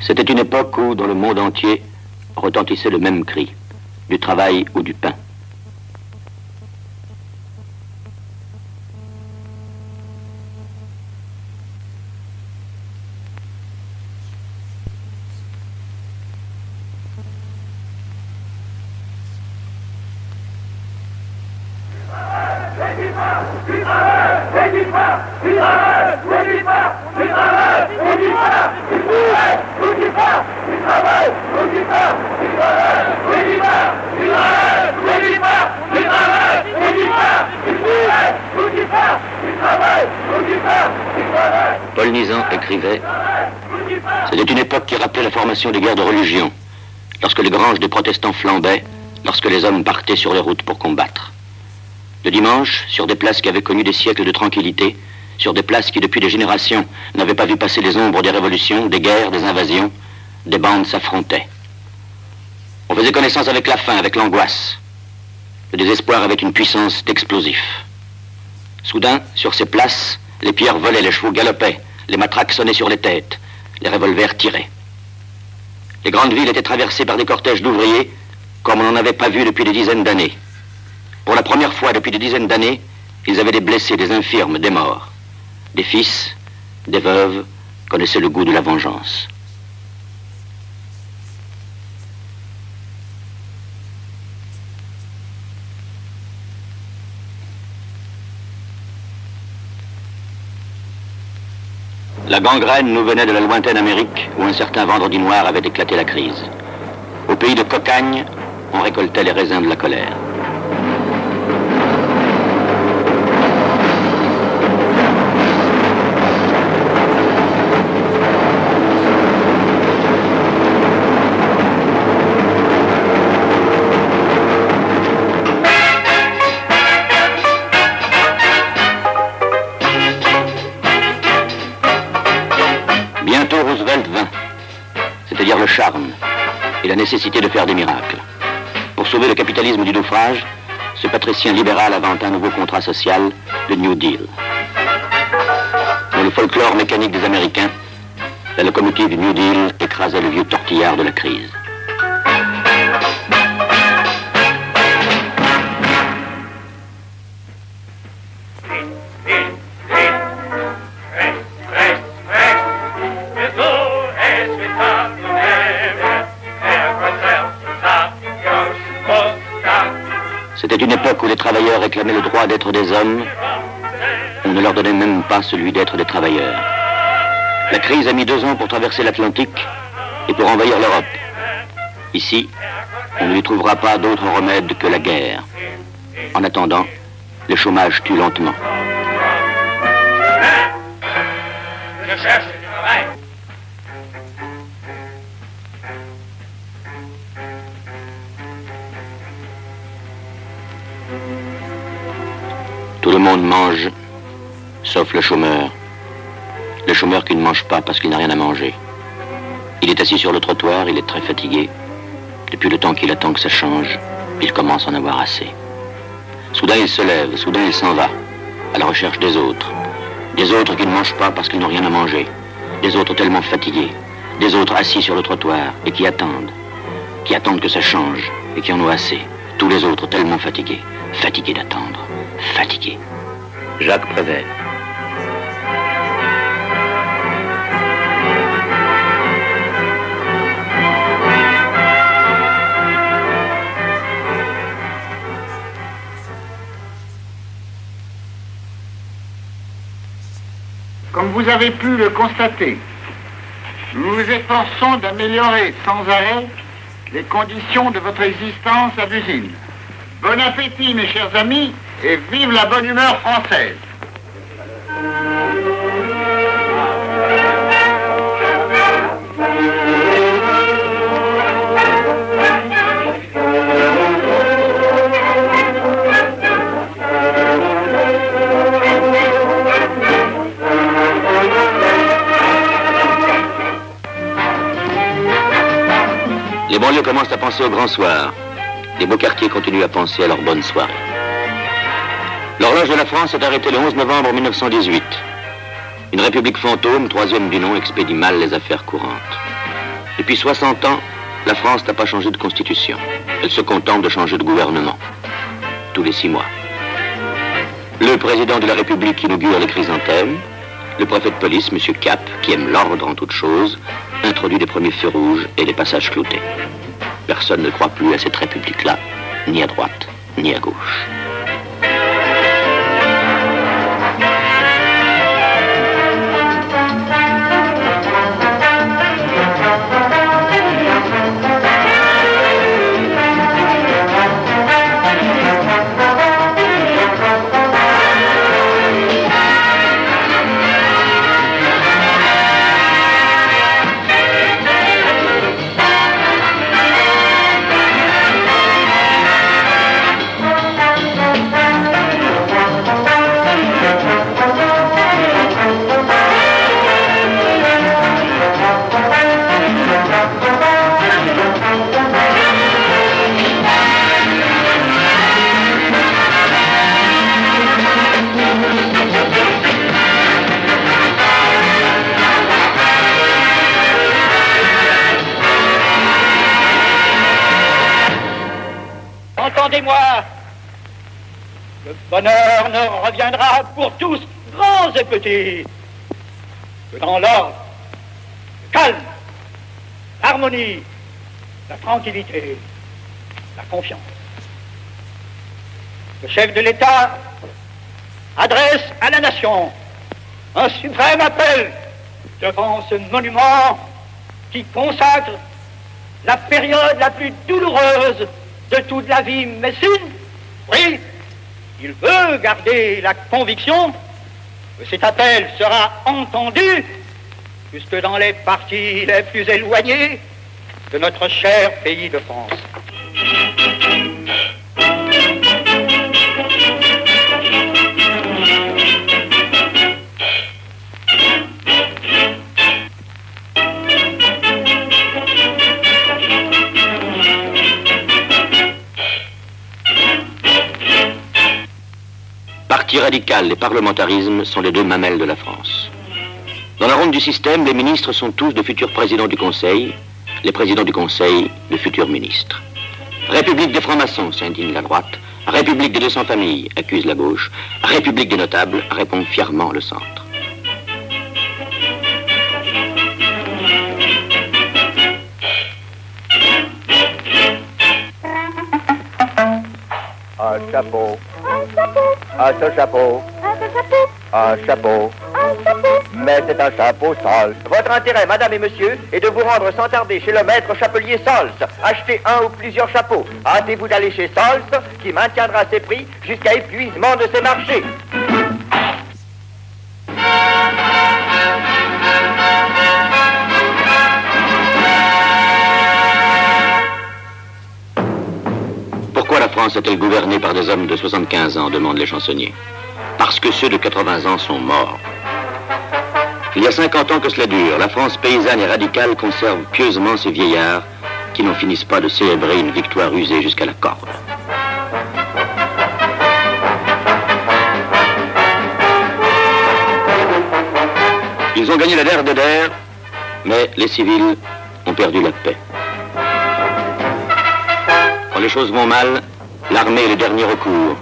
C'était une époque où, dans le monde entier, retentissait le même cri, du travail ou du pain. Paul Nizan écrivait « C'était une époque qui rappelait la formation des guerres de religion, lorsque les granges des protestants flambaient, lorsque les hommes partaient sur les routes pour combattre. Le dimanche, sur des places qui avaient connu des siècles de tranquillité, sur des places qui, depuis des générations, n'avaient pas vu passer les ombres des révolutions, des guerres, des invasions, des bandes s'affrontaient. On faisait connaissance avec la faim, avec l'angoisse. Le désespoir avait une puissance d'explosif. Soudain, sur ces places, les pierres volaient, les chevaux galopaient, les matraques sonnaient sur les têtes, les revolvers tiraient. Les grandes villes étaient traversées par des cortèges d'ouvriers comme on n'en avait pas vu depuis des dizaines d'années. Pour la première fois depuis des dizaines d'années, ils avaient des blessés, des infirmes, des morts. Des fils, des veuves connaissaient le goût de la vengeance. La gangrène nous venait de la lointaine Amérique, où un certain vendredi noir avait éclaté la crise. Au pays de Cocagne, on récoltait les raisins de la colère. Bientôt Roosevelt vint, c'est-à-dire le charme et la nécessité de faire des miracles. Pour sauver le capitalisme du naufrage, ce patricien libéral invente un nouveau contrat social, le New Deal. Dans le folklore mécanique des Américains, la locomotive du New Deal écrasait le vieux tortillard de la crise. C'était une époque où les travailleurs réclamaient le droit d'être des hommes. On ne leur donnait même pas celui d'être des travailleurs. La crise a mis 2 ans pour traverser l'Atlantique et pour envahir l'Europe. Ici, on ne lui trouvera pas d'autre remède que la guerre. En attendant, le chômage tue lentement. Je cherche du travail. Tout le monde mange, sauf le chômeur. Le chômeur qui ne mange pas parce qu'il n'a rien à manger. Il est assis sur le trottoir, il est très fatigué. Depuis le temps qu'il attend que ça change, il commence à en avoir assez. Soudain il se lève, soudain il s'en va, à la recherche des autres. Des autres qui ne mangent pas parce qu'ils n'ont rien à manger. Des autres tellement fatigués. Des autres assis sur le trottoir et qui attendent que ça change et qui en ont assez. Tous les autres tellement fatigués, fatigués d'attendre. Fatigué. Jacques Prévert. Comme vous avez pu le constater, nous nous efforçons d'améliorer sans arrêt les conditions de votre existence à l'usine. Bon appétit, mes chers amis, et vive la bonne humeur française. Les banlieues commencent à penser au grand soir. Les beaux quartiers continuent à penser à leur bonne soirée. L'horloge de la France est arrêtée le 11 novembre 1918. Une république fantôme, 3e du nom, expédie mal les affaires courantes. Depuis 60 ans, la France n'a pas changé de constitution. Elle se contente de changer de gouvernement. Tous les 6 mois. Le président de la République inaugure les chrysanthèmes. Le préfet de police, M. Cap, qui aime l'ordre en toute chose, introduit les premiers feux rouges et les passages cloutés. Personne ne croit plus à cette République-là, ni à droite, ni à gauche. Entendez-moi, le bonheur ne reviendra pour tous, grands et petits, que dans l'ordre, le calme, l'harmonie, la tranquillité, la confiance. Le chef de l'État adresse à la nation un suprême appel devant ce monument qui consacre la période la plus douloureuse de toute la vie messine. Oui, il veut garder la conviction que cet appel sera entendu jusque dans les parties les plus éloignées de notre cher pays de France. Parti radical et parlementarisme sont les deux mamelles de la France. Dans la ronde du système, les ministres sont tous de futurs présidents du Conseil, les présidents du Conseil de futurs ministres. République des francs-maçons, s'indigne la droite. République des 200 familles, accuse la gauche. République des notables, répond fièrement le centre. Un chapeau. À ce chapeau. Un chapeau. Mais c'est un chapeau Sols. Votre intérêt, madame et monsieur, est de vous rendre sans tarder chez le maître chapelier Sols. Achetez un ou plusieurs chapeaux. Hâtez-vous d'aller chez Sols, qui maintiendra ses prix jusqu'à épuisement de ses marchés. Pourquoi la France est-elle gouvernée par des hommes de 75 ans, demandent les chansonniers. Parce que ceux de 80 ans sont morts. Il y a 50 ans que cela dure, la France paysanne et radicale conserve pieusement ces vieillards qui n'en finissent pas de célébrer une victoire usée jusqu'à la corde. Ils ont gagné la der de der, mais les civils ont perdu la paix. Quand les choses vont mal, l'armée est le dernier recours.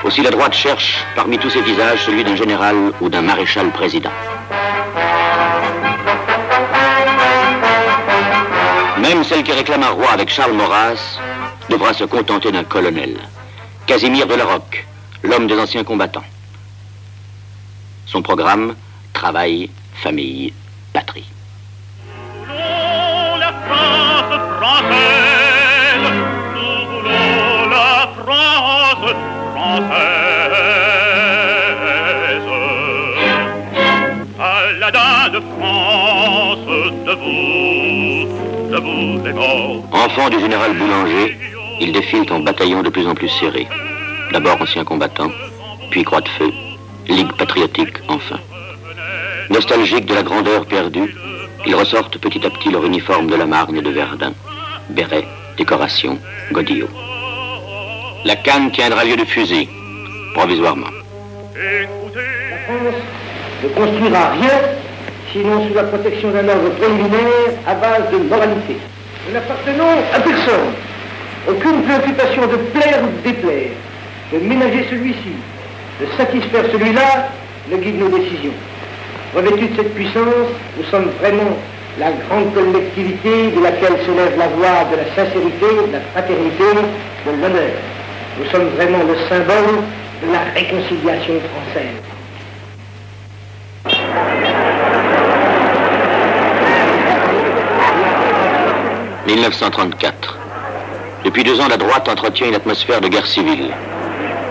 Aussi la droite cherche, parmi tous ces visages, celui d'un général ou d'un maréchal président. Même celle qui réclame un roi avec Charles Maurras devra se contenter d'un colonel. Casimir de la Roque, l'homme des anciens combattants. Son programme, travail, famille, patrie. Nous voulons la France française, nous voulons la France française. Paladin de France, debout, debout les morts. Enfant du général Boulanger, il défile en bataillon de plus en plus serré. D'abord ancien combattant, puis croix de feu, Ligue patriotique enfin. Nostalgiques de la grandeur perdue, ils ressortent petit à petit leur uniforme de la Marne et de Verdun. Béret, décoration, godillot. La canne tiendra lieu de fusée, provisoirement. La France ne construira rien sinon sous la protection d'un ordre préliminaire à base de moralité. Nous n'appartenons à personne. Aucune préoccupation de plaire ou de déplaire, de ménager celui-ci, de satisfaire celui-là, ne guide nos décisions. Revêtus de cette puissance, nous sommes vraiment la grande collectivité de laquelle s'élève la voix de la sincérité, de la fraternité, de l'honneur. Nous sommes vraiment le symbole de la réconciliation française. « 1934. Depuis 2 ans, la droite entretient une atmosphère de guerre civile.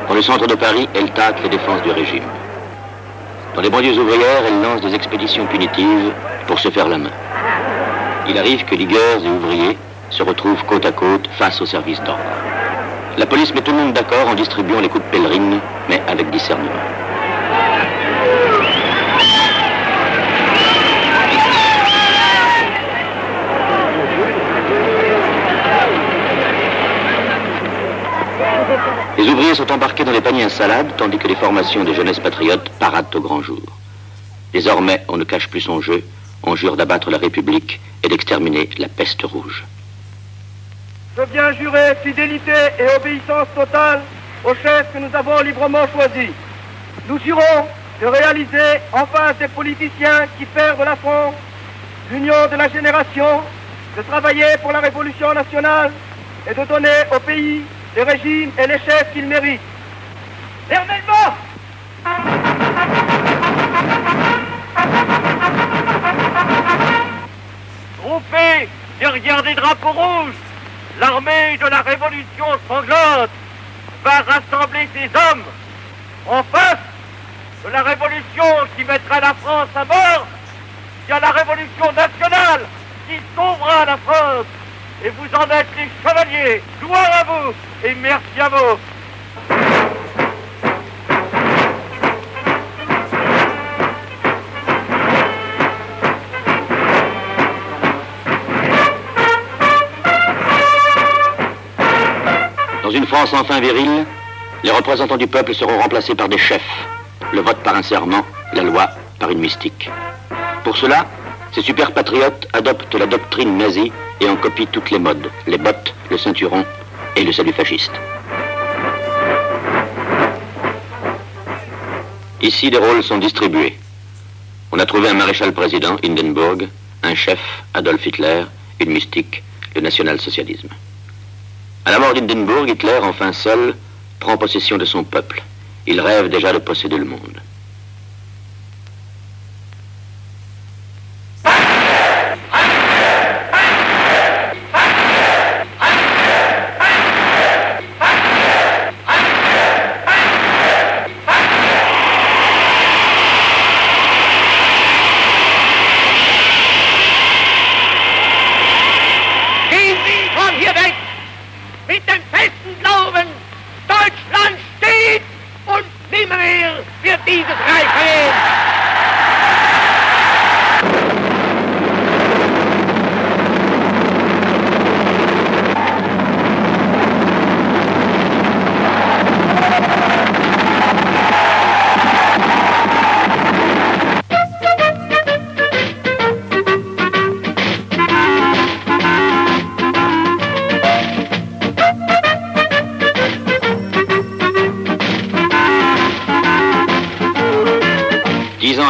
Dans le centre de Paris, elle tâte les défenses du régime. Dans les banlieues ouvrières, elle lance des expéditions punitives pour se faire la main. Il arrive que ligueurs et ouvriers se retrouvent côte à côte face au service d'ordre. La police met tout le monde d'accord en distribuant les coups de pèlerine, mais avec discernement. Les ouvriers sont embarqués dans les paniers à salade, tandis que les formations des jeunesses patriotes paradent au grand jour. Désormais, on ne cache plus son jeu, on jure d'abattre la République et d'exterminer la peste rouge. Je viens jurer fidélité et obéissance totale au chef que nous avons librement choisi. Nous jurons de réaliser en face des politiciens qui perdent la France l'union de la génération, de travailler pour la révolution nationale et de donner au pays les régimes et les chefs qu'il mérite. Fermez-le! Groupés derrière des drapeaux rouges, l'armée de la révolution sanglante va rassembler ses hommes en face de la révolution qui mettra la France à mort. Il y a la révolution nationale qui sauvera la France. Et vous en êtes les chevaliers. Gloire à vous et merci à vous. Dans une France enfin virile, les représentants du peuple seront remplacés par des chefs. Le vote par un serment, la loi par une mystique. Pour cela, ces super patriotes adoptent la doctrine nazie et en copient toutes les modes, les bottes, le ceinturon et le salut fasciste. Ici, les rôles sont distribués. On a trouvé un maréchal-président, Hindenburg, un chef, Adolf Hitler, une mystique, le national-socialisme. À la mort d'Hindenburg, Hitler, enfin seul, prend possession de son peuple. Il rêve déjà de posséder le monde.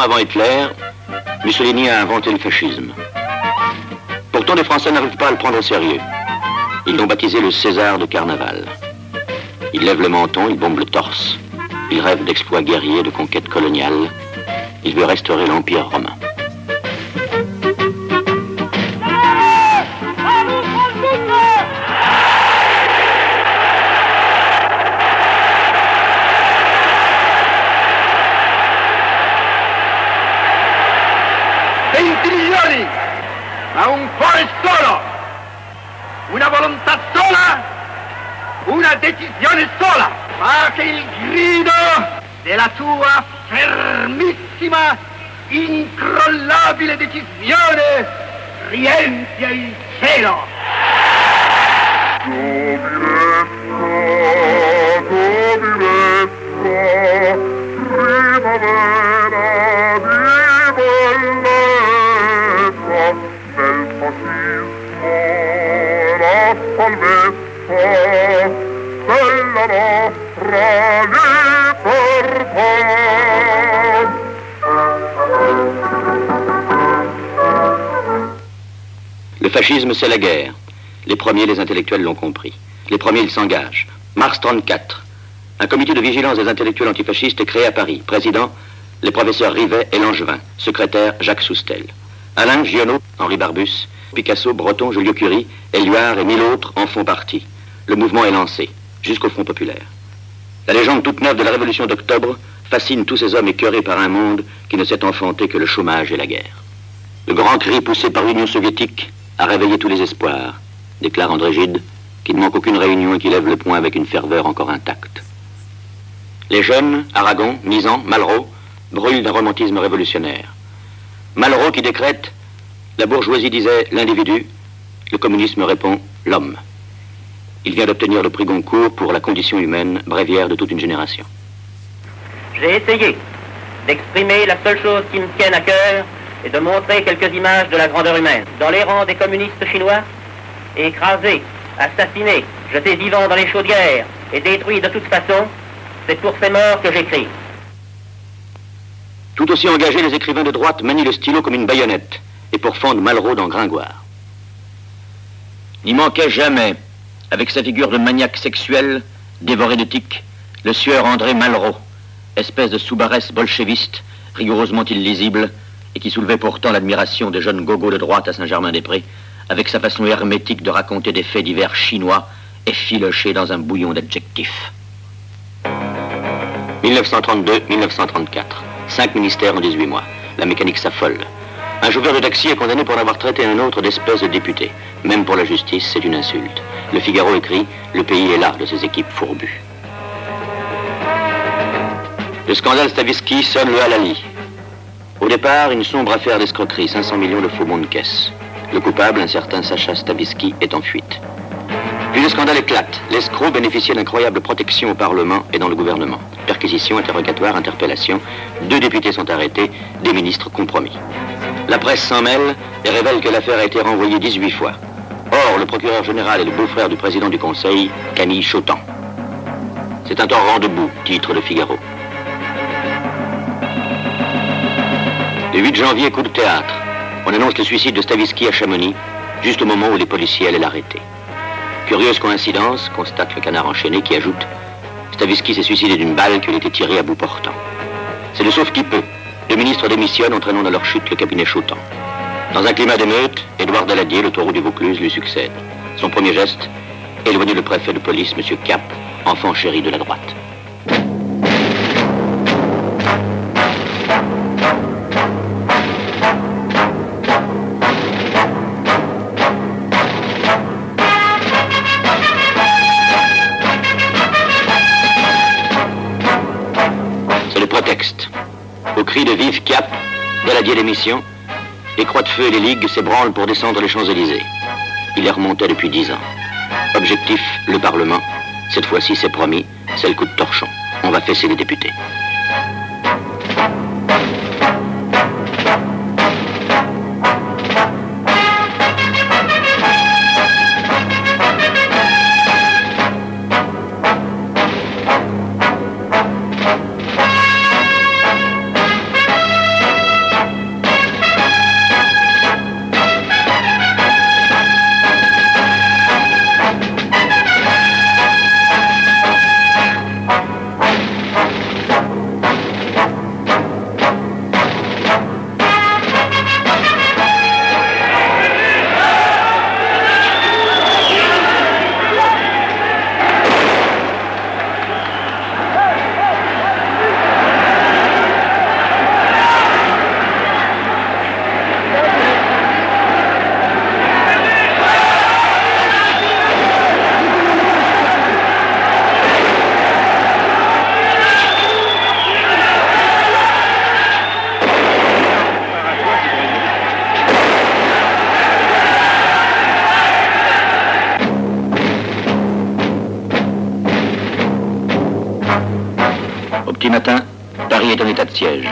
Avant Hitler, Mussolini a inventé le fascisme. Pourtant, les Français n'arrivent pas à le prendre au sérieux. Ils l'ont baptisé le César de Carnaval. Il lève le menton, il bombe le torse. Il rêve d'exploits guerriers, de conquêtes coloniales. Il veut restaurer l'Empire romain. Ma un cuore solo, una volontà sola, una decisione sola. Fate il grido della sua fermissima, incrollabile decisione, riempia il cielo. Primavera di bellezza. Le fascisme, c'est la guerre. Les premiers, les intellectuels l'ont compris. Les premiers, ils s'engagent. Mars 34. Un comité de vigilance des intellectuels antifascistes est créé à Paris. Président, les professeurs Rivet et Langevin. Secrétaire, Jacques Soustel. Alain, Giono, Henri Barbus, Picasso, Breton, Joliot-Curie, Éluard et 1000 autres en font partie. Le mouvement est lancé, jusqu'au Front populaire. La légende toute neuve de la Révolution d'octobre fascine tous ces hommes écœurés par un monde qui ne sait enfanter que le chômage et la guerre. Le grand cri poussé par l'Union soviétique a réveillé tous les espoirs, déclare André Gide, qui ne manque aucune réunion et qui lève le poing avec une ferveur encore intacte. Les jeunes, Aragon, Misan, Malraux, brûlent d'un romantisme révolutionnaire. Malraux qui décrète « La bourgeoisie disait l'individu », le communisme répond « l'homme ». Il vient d'obtenir le prix Goncourt pour la condition humaine, bréviaire de toute une génération. J'ai essayé d'exprimer la seule chose qui me tienne à cœur et de montrer quelques images de la grandeur humaine. Dans les rangs des communistes chinois, écrasés, assassinés, jetés vivants dans les chaudières et détruits de toute façon, c'est pour ces morts que j'écris. Tout aussi engagés, les écrivains de droite manient le stylo comme une baïonnette et pourfendent Malraux dans Gringoire. N'y manquait jamais, avec sa figure de maniaque sexuel, dévoré de tiques, le sieur André Malraux, espèce de sous-barès bolchéviste, rigoureusement illisible, et qui soulevait pourtant l'admiration des jeunes gogos de droite à Saint-Germain-des-Prés, avec sa façon hermétique de raconter des faits divers chinois, effilochés dans un bouillon d'adjectifs. 1932-1934. 5 ministères en 18 mois. La mécanique s'affole. Un chauffeur de taxi est condamné pour avoir traité un autre d'espèce de député. Même pour la justice, c'est une insulte. Le Figaro écrit « Le pays est là de ces équipes fourbues ». Le scandale Stavisky sonne le halali. Au départ, une sombre affaire d'escroquerie, 500 millions de faux bons de caisse. Le coupable, un certain Sacha Stavisky, est en fuite. Puis le scandale éclate. L'escroc bénéficiait d'incroyables protections au Parlement et dans le gouvernement. Perquisitions, interrogatoires, interpellations. 2 députés sont arrêtés, des ministres compromis. La presse s'en mêle et révèle que l'affaire a été renvoyée 18 fois. Or, le procureur général est le beau-frère du président du Conseil, Camille Chotan. C'est un torrent de boue, titre le Figaro. Le 8 janvier, coup de théâtre. On annonce le suicide de Stavisky à Chamonix, juste au moment où les policiers allaient l'arrêter. Curieuse coïncidence, constate le Canard enchaîné qui ajoute « Stavisky s'est suicidé d'une balle qui lui était tirée à bout portant. » C'est le sauve qui peut. 2 ministres démissionnent, entraînant dans leur chute le cabinet Chotan. Dans un climat d'émeute, Édouard Daladier, le taureau du Vaucluse, lui succède. Son premier geste, éloigner le préfet de police, M. Cap, enfant chéri de la droite. Au cri de vive Cap, Daladier démission, les croix de feu et les ligues s'ébranlent pour descendre les Champs-Élysées. Il est remonté depuis 10 ans. Objectif, le Parlement. Cette fois-ci, c'est promis, c'est le coup de torchon. On va fesser les députés. Matin, Paris est en état de siège.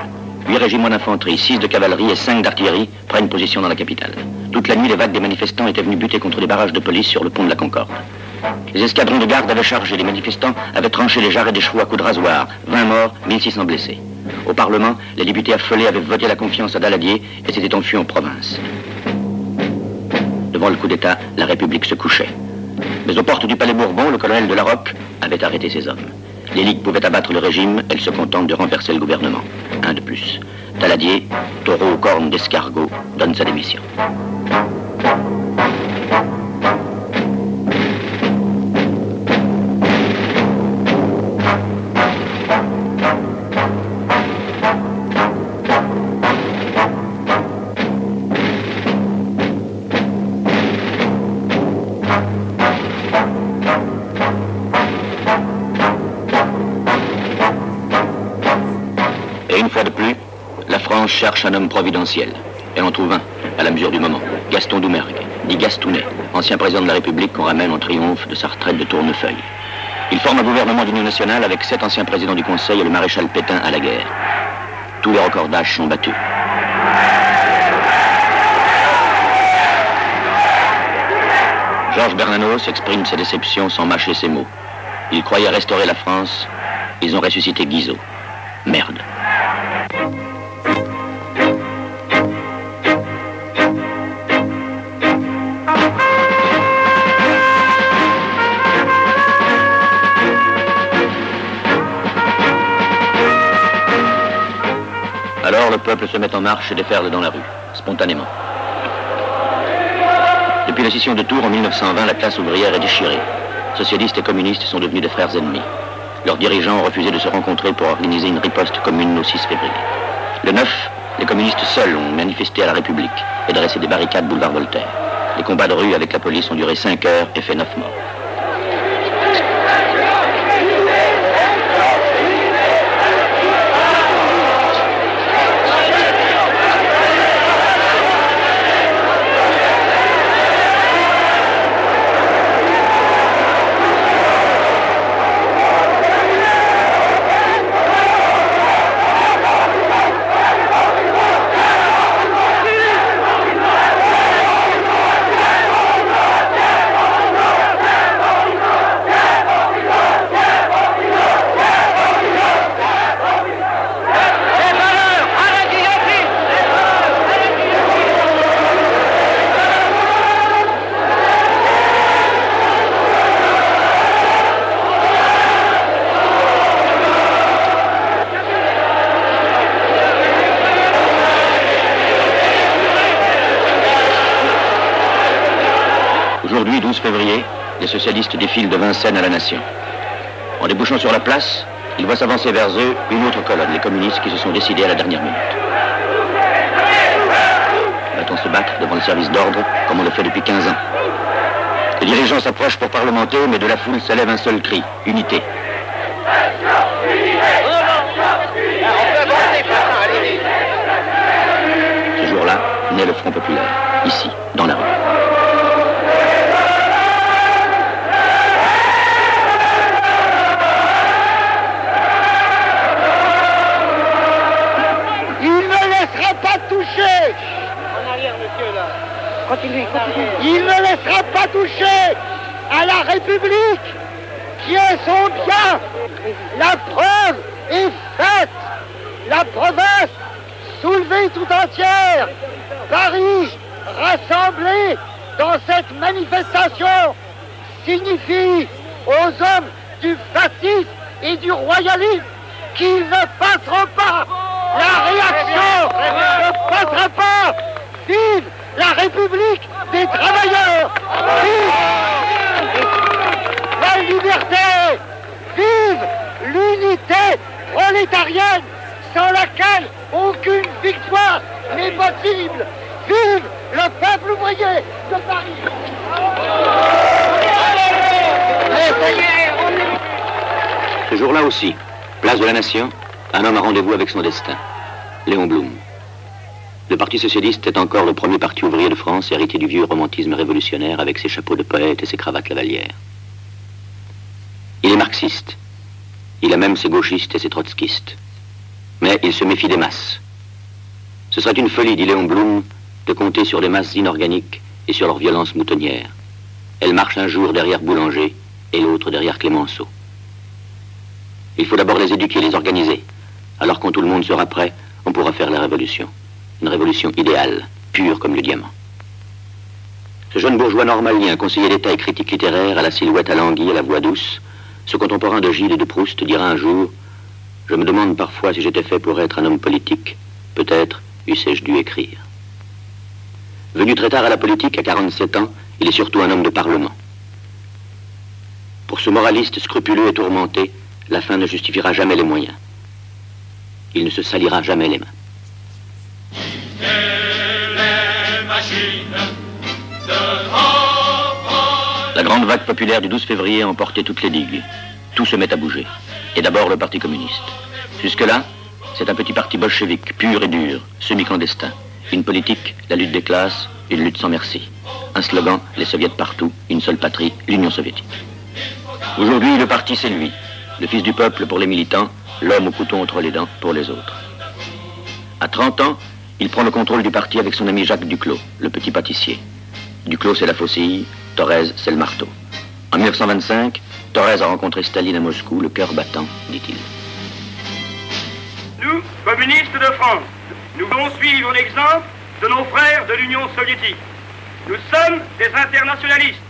8 régiments d'infanterie, 6 de cavalerie et 5 d'artillerie prennent position dans la capitale. Toute la nuit, les vagues des manifestants étaient venus buter contre des barrages de police sur le pont de la Concorde. Les escadrons de garde avaient chargé, les manifestants avaient tranché les jarrets des chevaux à coups de rasoir. 20 morts, 1600 blessés. Au Parlement, les députés affolés avaient voté la confiance à Daladier et s'étaient enfuis en province. Le Devant le coup d'État, la République se couchait. Mais aux portes du palais Bourbon, le colonel de Larocque avait arrêté ses hommes. Les ligues pouvaient abattre le régime, elles se contentent de renverser le gouvernement. Un de plus. Daladier, taureau aux cornes d'escargot, donne sa démission. Cherche un homme providentiel. Elle en trouve un, à la mesure du moment. Gaston Doumergue, dit Gastounet, ancien président de la République qu'on ramène en triomphe de sa retraite de Tournefeuille. Il forme un gouvernement d'union nationale avec 7 anciens présidents du Conseil et le maréchal Pétain à la guerre. Tous les recordages sont battus. Georges Bernanos exprime ses déceptions sans mâcher ses mots. Il croyait restaurer la France, ils ont ressuscité Guizot. Merde. Alors le peuple se met en marche et déferle dans la rue, spontanément. Depuis la scission de Tours en 1920, la classe ouvrière est déchirée. Socialistes et communistes sont devenus des frères ennemis. Leurs dirigeants ont refusé de se rencontrer pour organiser une riposte commune au 6 février. Le 9, les communistes seuls ont manifesté à la République et dressé des barricades boulevard Voltaire. Les combats de rue avec la police ont duré 5 heures et fait 9 morts. Aujourd'hui, 12 février, les socialistes défilent de Vincennes à la Nation. En débouchant sur la place, ils voient s'avancer vers eux une autre colonne, les communistes qui se sont décidés à la dernière minute. Va-t-on se battre devant le service d'ordre, comme on le fait depuis 15 ans? Les dirigeants s'approchent pour parlementer, mais de la foule s'élève un seul cri, unité. Ce jour-là, naît le Front populaire, ici, dans la rue. Il ne laissera pas toucher à la République qui est son bien. La preuve est faite. La province soulevée tout entière, Paris rassemblé dans cette manifestation signifie aux hommes du fascisme et du royalisme qu'ils ne passeront pas. La réaction ne passera pas. Vive la République des travailleurs! Vive la liberté! Vive l'unité prolétarienne sans laquelle aucune victoire n'est possible! Vive le peuple ouvrier de Paris! Ce jour-là aussi, place de la Nation, un homme a rendez-vous avec son destin. Léon Blum. Le Parti socialiste est encore le premier parti ouvrier de France, héritier du vieux romantisme révolutionnaire avec ses chapeaux de poète et ses cravates lavalières. Il est marxiste. Il a même ses gauchistes et ses trotskistes. Mais il se méfie des masses. Ce serait une folie, dit Léon Blum, de compter sur les masses inorganiques et sur leur violence moutonnière. Elles marchent un jour derrière Boulanger et l'autre derrière Clémenceau. Il faut d'abord les éduquer, les organiser. Alors quand tout le monde sera prêt, on pourra faire la révolution. Une révolution idéale, pure comme le diamant. Ce jeune bourgeois normalien, conseiller d'État et critique littéraire, à la silhouette alanguie, à la voix douce, ce contemporain de Gilles et de Proust dira un jour « Je me demande parfois si j'étais fait pour être un homme politique. Peut-être eussé-je dû écrire. » Venu très tard à la politique, à 47 ans, il est surtout un homme de parlement. Pour ce moraliste scrupuleux et tourmenté, la fin ne justifiera jamais les moyens. Il ne se salira jamais les mains. La grande vague populaire du 12 février a emporté toutes les digues. Tout se met à bouger. Et d'abord le Parti communiste. Jusque-là, c'est un petit parti bolchevique, pur et dur, semi-clandestin. Une politique, la lutte des classes, une lutte sans merci. Un slogan, les soviets partout, une seule patrie, l'Union soviétique. Aujourd'hui, le parti, c'est lui. Le fils du peuple pour les militants, l'homme au couteau entre les dents pour les autres. À 30 ans, il prend le contrôle du parti avec son ami Jacques Duclos, le petit pâtissier. Duclos, c'est la faucille, Thorez, c'est le marteau. En 1925, Thorez a rencontré Staline à Moscou, le cœur battant, dit-il. Nous, communistes de France, nous voulons suivre l'exemple de nos frères de l'Union soviétique. Nous sommes des internationalistes,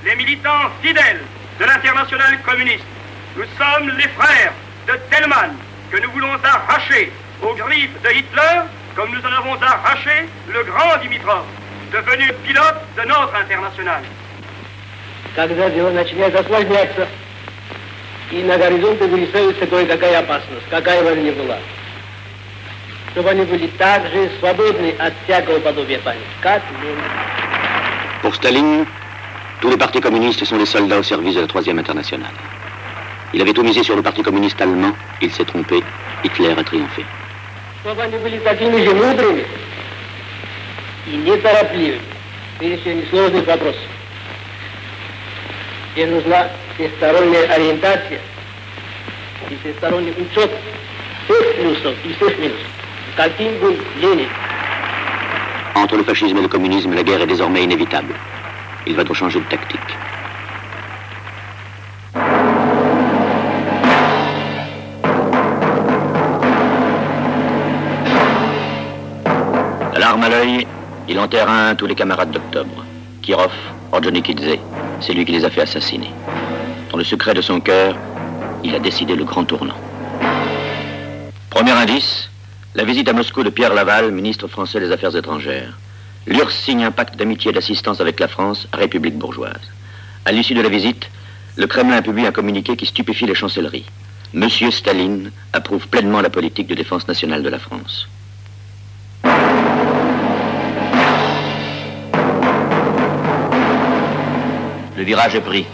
les militants fidèles de l'internationale communiste. Nous sommes les frères de Thälmann, que nous voulons arracher aux griffes de Hitler, comme nous en avons arraché le grand Dimitrov, devenu pilote de notre internationale. Когда дело начинает осложняться, и на горизонте вырисовывается кое-какая опасность, какая бы она ни была, чтобы они были так же свободны от всякого подобия памяти, как Ленин. Pour Staline, tous les partis communistes sont des soldats au service de la Troisième Internationale. Il avait tout misé sur le Parti communiste allemand, il s'est trompé, Hitler a triomphé. Чтобы они были такими же мудрыми и неторопливыми в решении сложных вопросов. Где нужна всесторонняя ориентация и всесторонний учет всех плюсов и всех минусов. Каким был Ленин? Entre le fascisme et le communisme, la guerre est désormais inévitable. Il va donc changer de tactique. L'arme à l'œil, il enterre un à tous les camarades d'octobre. Kirov, Ordzhonikidze, c'est lui qui les a fait assassiner. Dans le secret de son cœur, il a décidé le grand tournant. Premier indice, la visite à Moscou de Pierre Laval, ministre français des Affaires étrangères. L'URSS signe un pacte d'amitié et d'assistance avec la France, République bourgeoise. À l'issue de la visite, le Kremlin publie un communiqué qui stupéfie les chancelleries. Monsieur Staline approuve pleinement la politique de défense nationale de la France. Le virage est pris.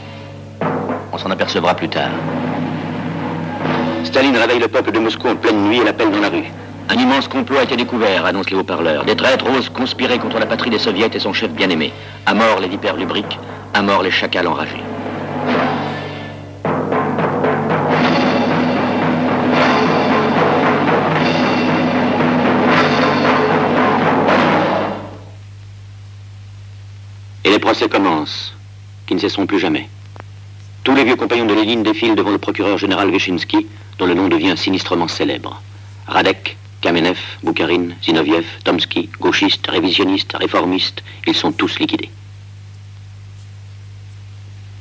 On s'en apercevra plus tard. Staline réveille le peuple de Moscou en pleine nuit et l'appelle dans la rue. Un immense complot a été découvert, annoncent les haut-parleurs. Des traîtres osent conspirer contre la patrie des soviets et son chef bien-aimé. À mort les vipères lubriques, à mort les chacals enragés. Et les procès commencent, qui ne cesseront plus jamais. Tous les vieux compagnons de Lénine défilent devant le procureur général Vyshinsky, dont le nom devient sinistrement célèbre. Radek, Kamenev, Boukharine, Zinoviev, Tomsky, gauchistes, révisionnistes, réformistes, ils sont tous liquidés.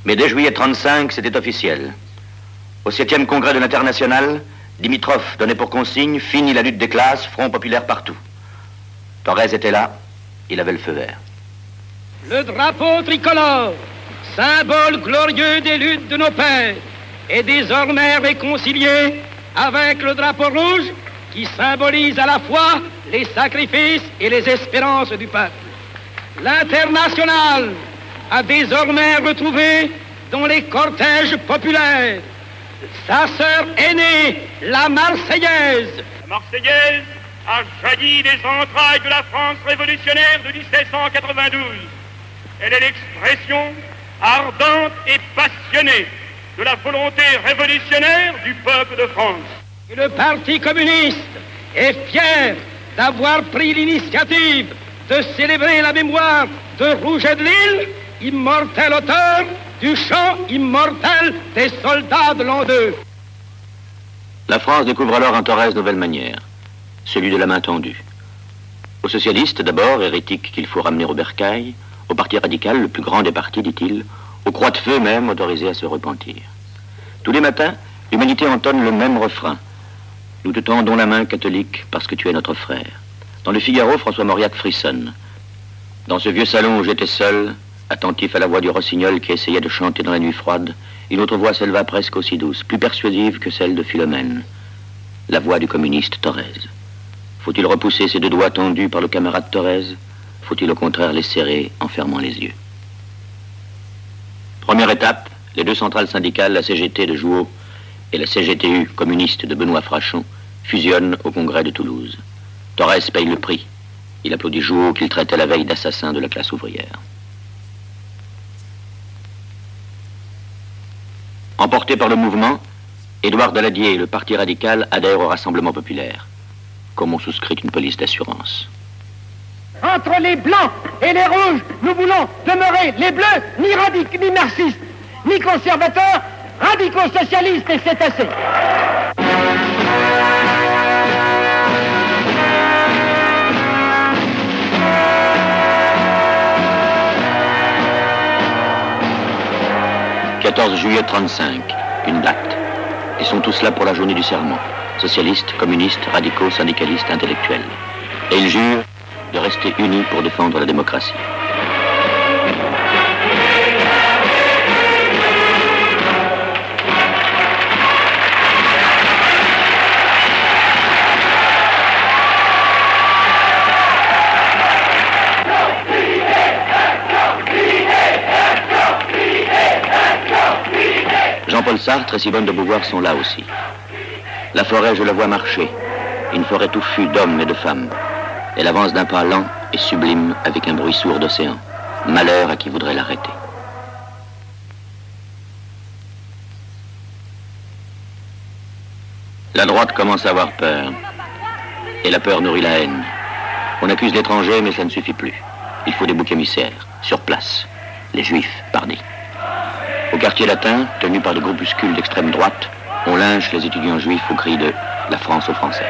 Mais dès juillet 1935, c'était officiel. Au 7e congrès de l'Internationale, Dimitrov donnait pour consigne « Fini la lutte des classes, front populaire partout ». Thorez était là, il avait le feu vert. Le drapeau tricolore, symbole glorieux des luttes de nos pères, est désormais réconcilié avec le drapeau rouge qui symbolise à la fois les sacrifices et les espérances du peuple. L'Internationale a désormais retrouvé dans les cortèges populaires sa sœur aînée, la Marseillaise. La Marseillaise a jailli des entrailles de la France révolutionnaire de 1792. Elle est l'expression ardente et passionnée de la volonté révolutionnaire du peuple de France. Et le Parti communiste est fier d'avoir pris l'initiative de célébrer la mémoire de Rouget de Lille, immortel auteur du chant immortel des soldats de l'an 2. La France découvre alors un Thorez nouvelle manière, celui de la main tendue. Aux socialistes d'abord, hérétiques qu'il faut ramener au bercail, au parti radical, le plus grand des partis, dit-il, aux croix de feu même autorisés à se repentir. Tous les matins, l'humanité entonne le même refrain. Nous te tendons la main, catholique, parce que tu es notre frère. Dans le Figaro, François Mauriac frissonne. Dans ce vieux salon où j'étais seul, attentif à la voix du rossignol qui essayait de chanter dans la nuit froide, une autre voix s'éleva presque aussi douce, plus persuasive que celle de Philomène. La voix du communiste Thorez. Faut-il repousser ses deux doigts tendus par le camarade Thorez? Faut-il au contraire les serrer en fermant les yeux? Première étape, les deux centrales syndicales, la CGT de Jouot et la CGTU communiste de Benoît Frachon, fusionnent au congrès de Toulouse. Thorez paye le prix. Il applaudit Jouot qu'il traitait la veille d'assassin de la classe ouvrière. Emporté par le mouvement, Édouard Daladier et le Parti radical adhèrent au Rassemblement populaire, comme on souscrit une police d'assurance. Entre les blancs et les rouges, nous voulons demeurer les bleus, ni radicaux, ni marxistes, ni conservateurs, radicaux socialistes, et c'est assez. « 14 juillet 35, une date. Ils sont tous là pour la journée du serment. Socialistes, communistes, radicaux, syndicalistes, intellectuels. Et ils jurent de rester unis pour défendre la démocratie. Jean-Paul Sartre et Simone de Beauvoir sont là aussi. La forêt, je la vois marcher. Une forêt touffue d'hommes et de femmes. Elle avance d'un pas lent et sublime avec un bruit sourd d'océan. Malheur à qui voudrait l'arrêter. La droite commence à avoir peur. Et la peur nourrit la haine. On accuse l'étranger, mais ça ne suffit plus. Il faut des boucs émissaires, sur place. Les juifs, pardi. Au quartier latin, tenu par des groupuscules d'extrême droite, on lynche les étudiants juifs au cri de « La France aux Français ».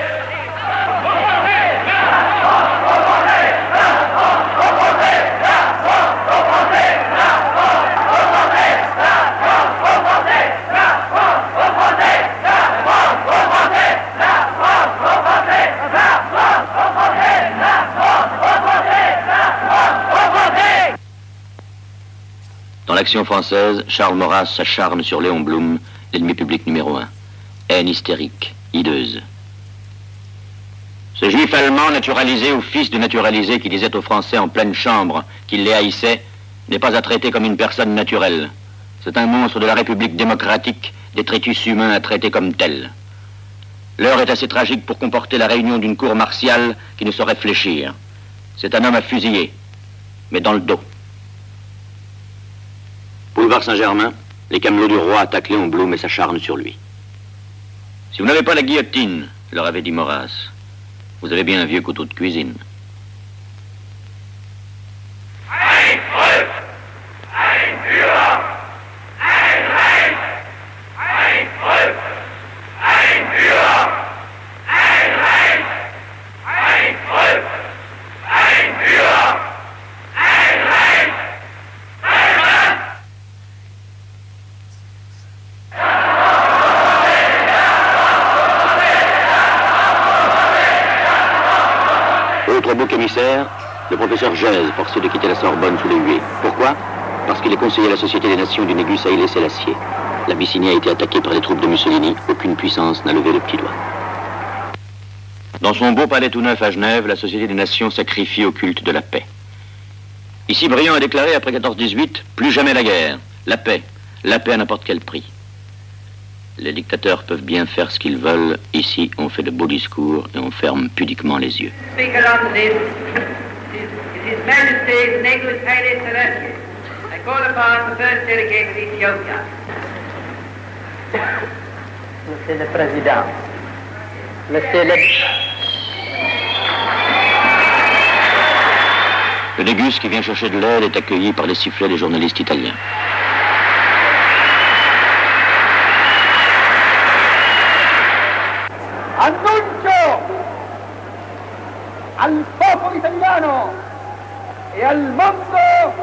Dans l'Action française, Charles Maurras s'acharne sur Léon Blum, l'ennemi public numéro 1. Haine hystérique, hideuse. Ce juif allemand naturalisé ou fils de naturalisé qui disait aux Français en pleine chambre qu'il les haïssait n'est pas à traiter comme une personne naturelle. C'est un monstre de la République démocratique, détritus humain à traiter comme tel. L'heure est assez tragique pour comporter la réunion d'une cour martiale qui ne saurait fléchir. C'est un homme à fusiller, mais dans le dos. Boulevard Saint-Germain, les camelots du roi attaquent Léon Blum et s'acharnent sur lui. Si vous n'avez pas la guillotine, leur avait dit Maurras, vous avez bien un vieux couteau de cuisine. Bouc émissaire, le professeur Gèze, forcé de quitter la Sorbonne sous les huées. Pourquoi? Parce qu'il est conseiller à la Société des Nations du Négus Haïlé Sélassié. L'Abyssinie a été attaquée par les troupes de Mussolini. Aucune puissance n'a levé le petit doigt. Dans son beau palais tout neuf à Genève, la Société des Nations sacrifie au culte de la paix. Ici, Briand a déclaré après 14-18, plus jamais la guerre. La paix à n'importe quel prix. Les dictateurs peuvent bien faire ce qu'ils veulent. Ici, on fait de beaux discours et on ferme pudiquement les yeux. Speaker on this is His Majesty Negus Haile Selassie. I call upon the first delegate of Ethiopia. Monsieur le Président, Monsieur le... Le Négus qui vient chercher de l'aide est accueilli par les sifflets des journalistes italiens. Annuncio al popolo italiano e al mondo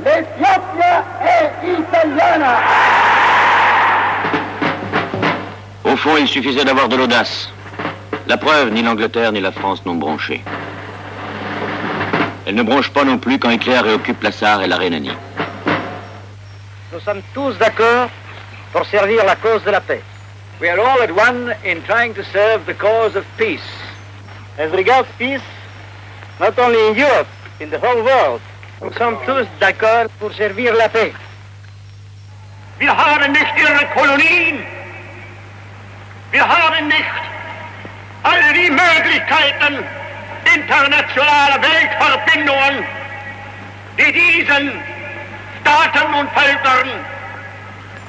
l'Etiopia è italiana. Au fond, il suffisait d'avoir de l'audace. La preuve, ni l'Angleterre ni la France n'ont bronché. Elles ne bronchent pas non plus quand Hitler réoccupe la Sarre et la Rhénanie. Nous sommes tous d'accord pour servir la cause de la paix. We are all at one in trying to serve the cause of peace. As regards peace, not only in Europe, in the whole world, nous sommes tous d'accord pour servir la paix. Wir haben nicht ihre Kolonien. Wir haben nicht all die Möglichkeiten internationaler Weltverbindungen, die diesen Staaten und Völkern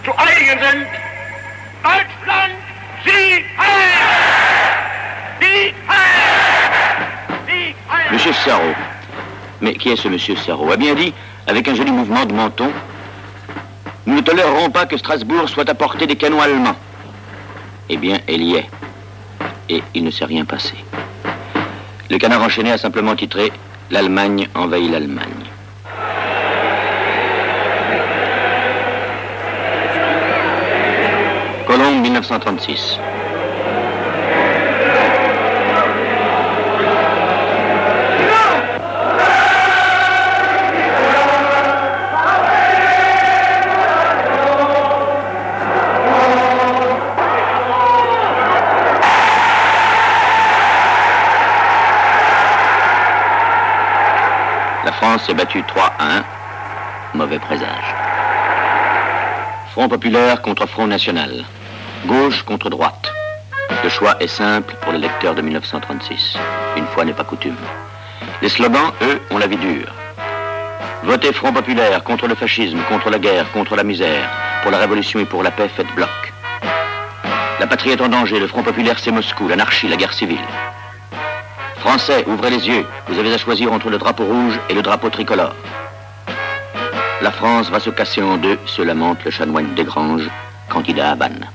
zu eigen sind. Deutschland, Sieg heil! Sieg heil! Sieg heil! Monsieur Sarraut. Mais qui est ce monsieur Sarraut? A bien dit, avec un joli mouvement de menton, nous ne tolérerons pas que Strasbourg soit à portée des canons allemands. Eh bien, elle y est. Et il ne s'est rien passé. Le Canard enchaîné a simplement titré « L'Allemagne envahit l'Allemagne ». Colombe, 1936. La France s'est battue 3-1, mauvais présage. Front populaire contre Front national, gauche contre droite. Le choix est simple pour les lecteurs de 1936. Une fois n'est pas coutume. Les slogans, eux, ont la vie dure. Votez Front populaire contre le fascisme, contre la guerre, contre la misère. Pour la révolution et pour la paix, faites bloc. La patrie est en danger, le Front populaire c'est Moscou, l'anarchie, la guerre civile. Français, ouvrez les yeux. Vous avez à choisir entre le drapeau rouge et le drapeau tricolore. La France va se casser en deux, se lamente le chanoine Desgranges, candidat à Vannes.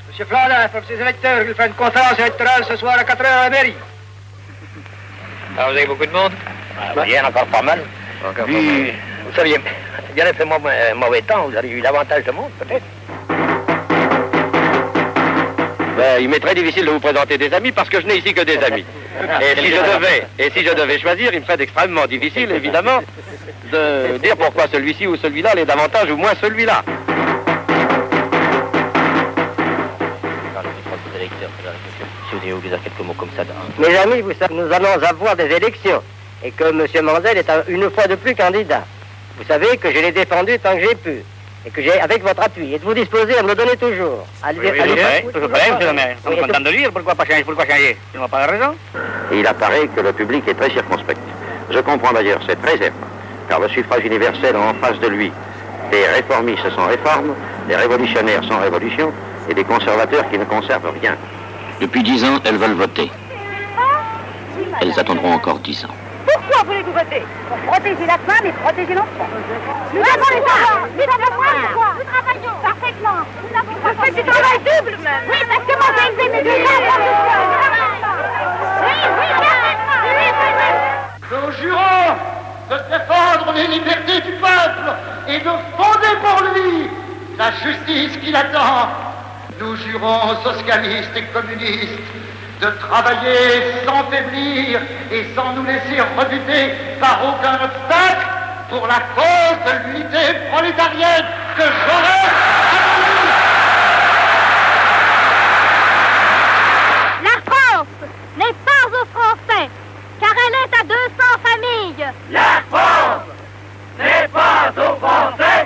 Monsieur Flandin informe ses électeurs qu'il fait une conférence électorale ce soir à 4 h à la mairie. Alors, vous avez beaucoup de monde? Rien, encore pas mal. Puis, vous saviez, il y en a fait mauvais temps, vous avez eu davantage de monde, peut-être. Ben, il m'est très difficile de vous présenter des amis parce que je n'ai ici que des amis. Et si je devais choisir, il me serait extrêmement difficile, évidemment, de dire pourquoi celui-ci ou celui-là l'est davantage ou moins celui-là. Quelques mots comme ça. Mes amis, vous savez, nous allons avoir des élections et que M. Manzel est une fois de plus candidat. Vous savez que je l'ai défendu tant que j'ai pu et que j'ai, avec votre appui, êtes-vous disposé à me le donner toujours? Toujours pareil, monsieur le maire. Nous sommes contents de lire, pourquoi changer? Tu n'as pas raison. Et il apparaît que le public est très circonspect. Je comprends d'ailleurs cette réserve, car le suffrage universel a en face de lui des réformistes sans réforme, des révolutionnaires sans révolution et des conservateurs qui ne conservent rien. Depuis 10 ans, elles veulent voter. Elles attendront encore 10 ans. Pourquoi voulez-vous voter? Pour protéger la femme et protéger l'enfant. Nous avons les parents. Nous avons quoi? Nous travaillons. Parfaitement. Vous faites du travail double, même. Oui, parce que moi, j'ai élevé mes deux enfants. Oui. Nous jurons de défendre les libertés du peuple et de fonder pour lui la justice qu'il attend. Nous jurons, socialistes et communistes, de travailler sans faiblir et sans nous laisser rebuter par aucun obstacle pour la cause de l'unité prolétarienne que j'aurai abolie. La France n'est pas aux Français, car elle est à 200 familles. La France n'est pas aux Français,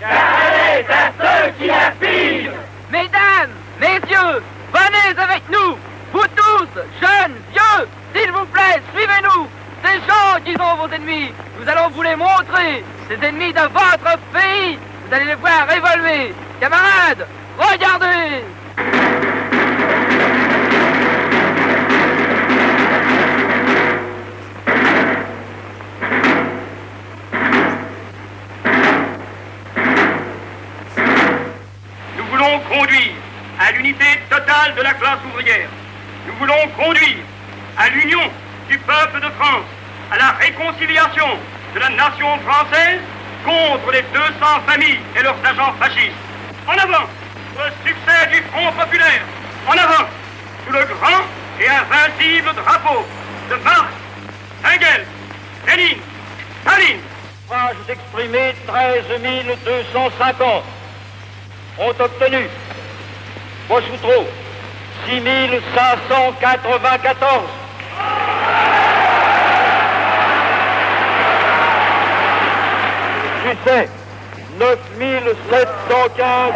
car elle est à ceux qui la pillent. Mesdames, messieurs, venez avec nous, vous tous, jeunes, vieux, s'il vous plaît, suivez-nous. Ces gens qui sont vos ennemis, nous allons vous les montrer. Ces ennemis de votre pays, vous allez les voir évoluer. Camarades, regardez. Nous voulons conduire à l'unité totale de la classe ouvrière. Nous voulons conduire à l'union du peuple de France, à la réconciliation de la nation française contre les 200 familles et leurs agents fascistes. En avant, pour le succès du Front populaire. En avant, sous le grand et invincible drapeau de Marx, Engels, Lénine, Staline. Suffrages exprimés 13 250 ont obtenu Bossoutrot 6 594. Succès 9 715.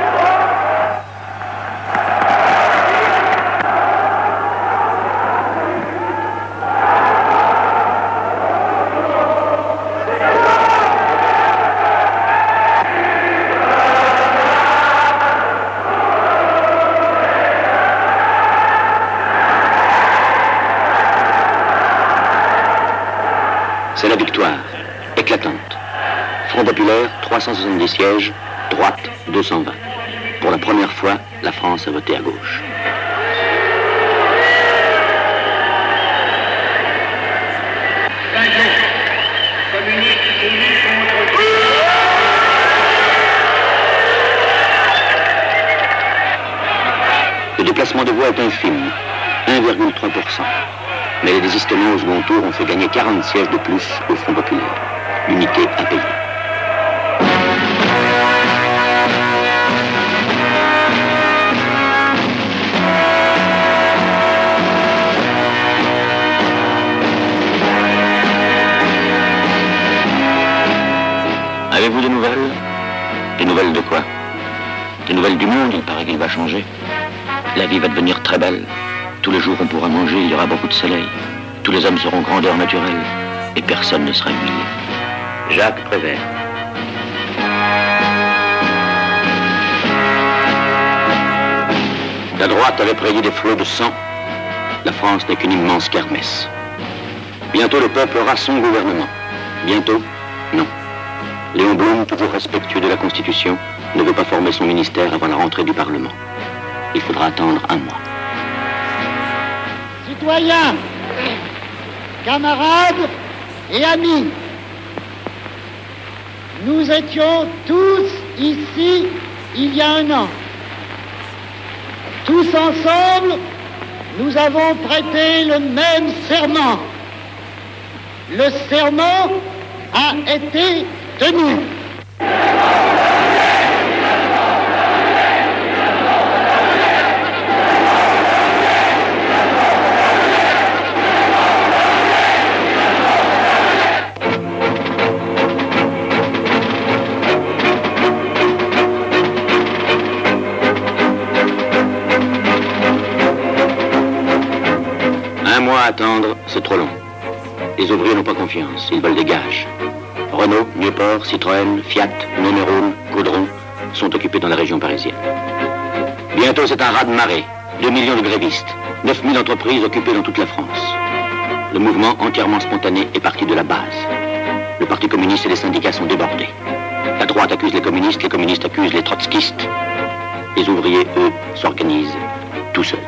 C'est la victoire, éclatante. Front populaire, 370 sièges, droite, 220. Pour la première fois, la France a voté à gauche. Le déplacement de voix est infime, 1,3%. Mais les désistements au second tour ont fait gagner 40 sièges de plus au Front populaire. L'unité a payé. Avez-vous des nouvelles? Des nouvelles de quoi? Des nouvelles du monde, il paraît qu'il va changer. La vie va devenir très belle. Tous les jours on pourra manger, il y aura beaucoup de soleil. Tous les hommes seront grandeur naturelle et personne ne sera humilié. Jacques Prévert. La droite avait prédit des flots de sang. La France n'est qu'une immense kermesse. Bientôt le peuple aura son gouvernement. Bientôt, non. Léon Blum, toujours respectueux de la Constitution, ne veut pas former son ministère avant la rentrée du Parlement. Il faudra attendre un mois. Citoyens, camarades et amis, nous étions tous ici il y a un an. Tous ensemble, nous avons prêté le même serment. Le serment a été tenu. Un mois à attendre, c'est trop long. Les ouvriers n'ont pas confiance, ils veulent des gages. Renault, Nieuport, Citroën, Fiat, Monéron, Caudron sont occupés dans la région parisienne. Bientôt, c'est un raz-de-marée. 2 millions de grévistes, 9000 entreprises occupées dans toute la France. Le mouvement entièrement spontané est parti de la base. Le Parti communiste et les syndicats sont débordés. La droite accuse les communistes accusent les trotskistes. Les ouvriers, eux, s'organisent tout seuls.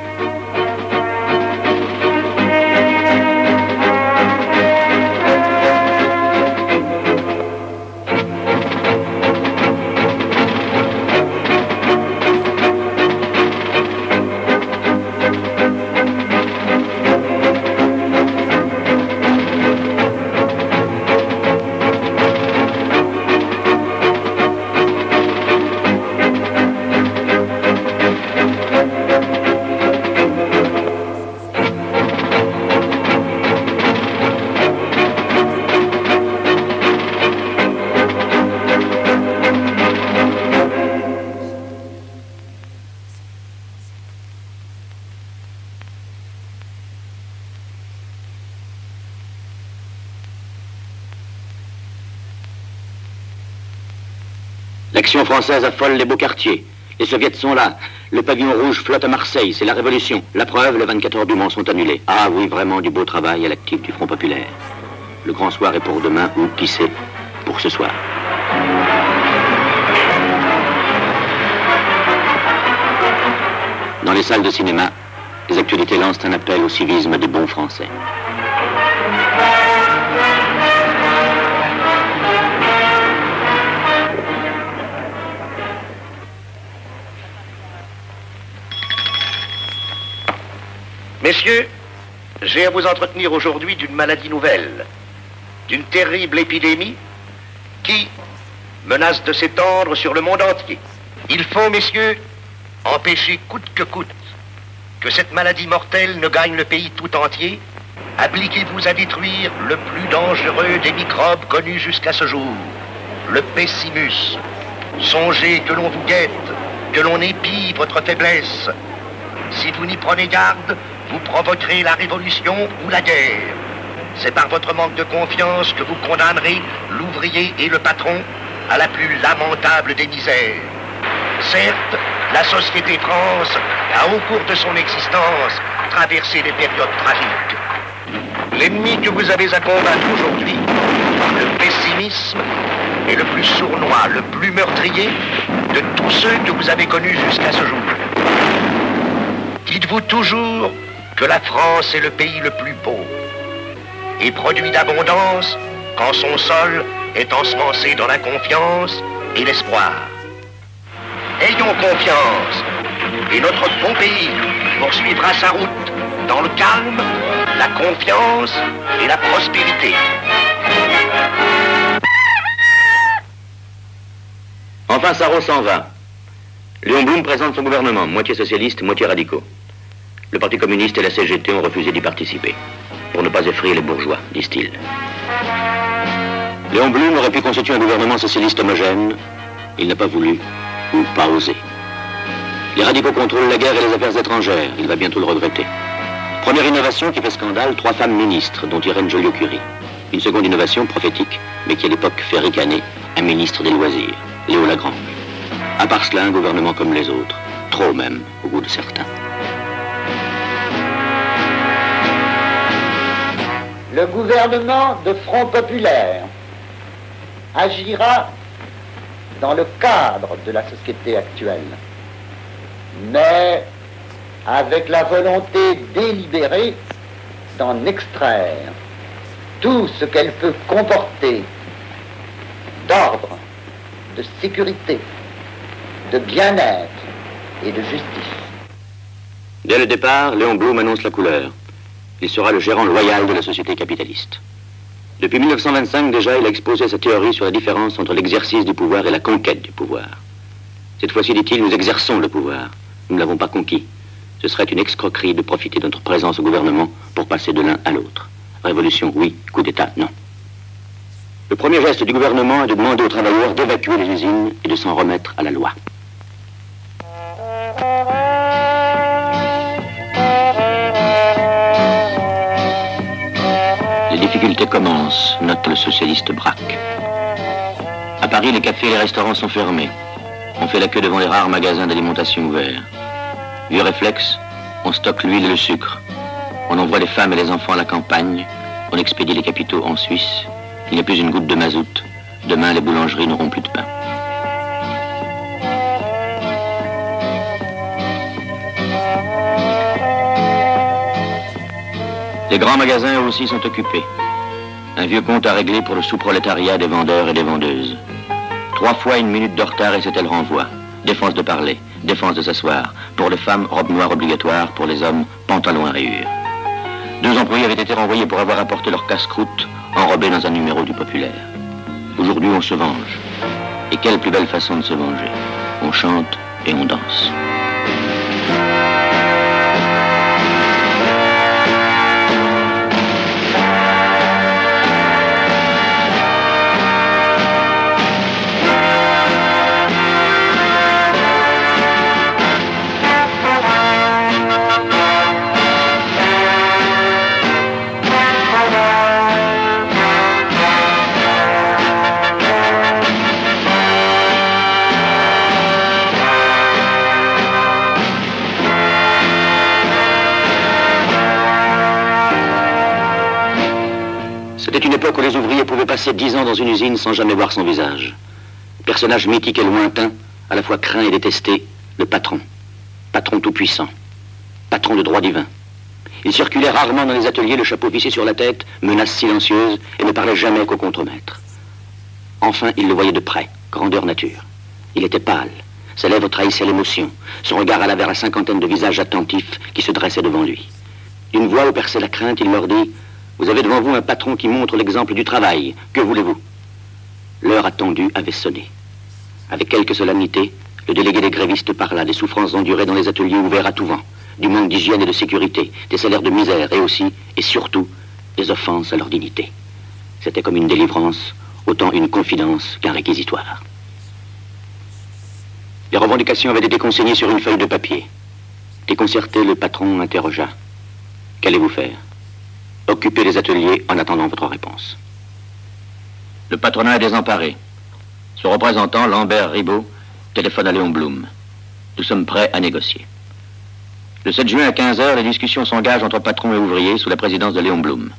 L'action française affole les beaux quartiers. Les soviets sont là. Le pavillon rouge flotte à Marseille. C'est la révolution. La preuve, les 24 heures du Mans sont annulées. Ah oui, vraiment du beau travail à l'actif du Front populaire. Le grand soir est pour demain ou, qui sait, pour ce soir. Dans les salles de cinéma, les actualités lancent un appel au civisme des bons Français. Messieurs, j'ai à vous entretenir aujourd'hui d'une maladie nouvelle, d'une terrible épidémie qui menace de s'étendre sur le monde entier. Il faut, messieurs, empêcher coûte que coûte que cette maladie mortelle ne gagne le pays tout entier. Appliquez-vous à détruire le plus dangereux des microbes connus jusqu'à ce jour, le pessimus. Songez que l'on vous guette, que l'on épie votre faiblesse. Si vous n'y prenez garde, vous provoquerez la révolution ou la guerre. C'est par votre manque de confiance que vous condamnerez l'ouvrier et le patron à la plus lamentable des misères. Certes, la société France a au cours de son existence traversé des périodes tragiques. L'ennemi que vous avez à combattre aujourd'hui, le pessimisme, est le plus sournois, le plus meurtrier de tous ceux que vous avez connus jusqu'à ce jour. Dites-vous toujours que la France est le pays le plus beau et produit d'abondance quand son sol est ensemencé dans la confiance et l'espoir. Ayons confiance et notre beau pays poursuivra sa route dans le calme, la confiance et la prospérité. Enfin, Sarraut s'en va. Léon Blum présente son gouvernement, moitié socialiste, moitié radicaux. Le Parti communiste et la CGT ont refusé d'y participer, pour ne pas effrayer les bourgeois, disent-ils. Léon Blum aurait pu constituer un gouvernement socialiste homogène. Il n'a pas voulu, ou pas osé. Les radicaux contrôlent la guerre et les affaires étrangères. Il va bientôt le regretter. Première innovation qui fait scandale, 3 femmes ministres, dont Irène Joliot-Curie. Une seconde innovation prophétique, mais qui à l'époque fait ricaner, un ministre des loisirs, Léo Lagrange. À part cela, un gouvernement comme les autres. Trop même, au goût de certains. Le gouvernement de Front Populaire agira dans le cadre de la société actuelle, mais avec la volonté délibérée d'en extraire tout ce qu'elle peut comporter d'ordre, de sécurité, de bien-être et de justice. Dès le départ, Léon Blum annonce la couleur. Il sera le gérant loyal de la société capitaliste. Depuis 1925 déjà, il a exposé sa théorie sur la différence entre l'exercice du pouvoir et la conquête du pouvoir. Cette fois-ci, dit-il, nous exerçons le pouvoir. Nous ne l'avons pas conquis. Ce serait une escroquerie de profiter de notre présence au gouvernement pour passer de l'un à l'autre. Révolution, oui. Coup d'État, non. Le premier geste du gouvernement est de demander aux travailleurs d'évacuer les usines et de s'en remettre à la loi. Les difficultés commencent, note le socialiste Braque. À Paris, les cafés et les restaurants sont fermés. On fait la queue devant les rares magasins d'alimentation ouverts. Vieux réflexe, on stocke l'huile et le sucre. On envoie les femmes et les enfants à la campagne. On expédie les capitaux en Suisse. Il n'y a plus une goutte de mazout. Demain, les boulangeries n'auront plus de pain. Les grands magasins, eux aussi, sont occupés. Un vieux compte à régler pour le sous-prolétariat des vendeurs et des vendeuses. 3 fois 1 minute de retard et c'était le renvoi. Défense de parler, défense de s'asseoir. Pour les femmes, robe noire obligatoire. Pour les hommes, pantalon à rayures. 2 employés avaient été renvoyés pour avoir apporté leur casse-croûte enrobés dans un numéro du Populaire. Aujourd'hui, on se venge. Et quelle plus belle façon de se venger. On chante et on danse. C'était une époque où les ouvriers pouvaient passer 10 ans dans une usine sans jamais voir son visage. Personnage mythique et lointain, à la fois craint et détesté, le patron. patron tout-puissant, patron de droit divin. Il circulait rarement dans les ateliers, le chapeau vissé sur la tête, menace silencieuse, et ne parlait jamais qu'au contremaître. Enfin, il le voyait de près, grandeur nature. Il était pâle, ses lèvres trahissaient l'émotion, son regard alla vers la cinquantaine de visages attentifs qui se dressaient devant lui. D'une voix où perçait la crainte, il leur dit « Vous avez devant vous un patron qui montre l'exemple du travail, que voulez-vous » L'heure attendue avait sonné. Avec quelque solennité, le délégué des grévistes parla des souffrances endurées dans les ateliers ouverts à tout vent, du manque d'hygiène et de sécurité, des salaires de misère et aussi, et surtout, des offenses à leur dignité. C'était comme une délivrance, autant une confidence qu'un réquisitoire. Les revendications avaient été consignées sur une feuille de papier. Déconcerté, le patron interrogea. « Qu'allez-vous faire ? Occupez les ateliers en attendant votre réponse. » Le patronat est désemparé. Son représentant, Lambert Ribaud, téléphone à Léon Blum. Nous sommes prêts à négocier. Le 7 juin à 15h, les discussions s'engagent entre patrons et ouvriers sous la présidence de Léon Blum.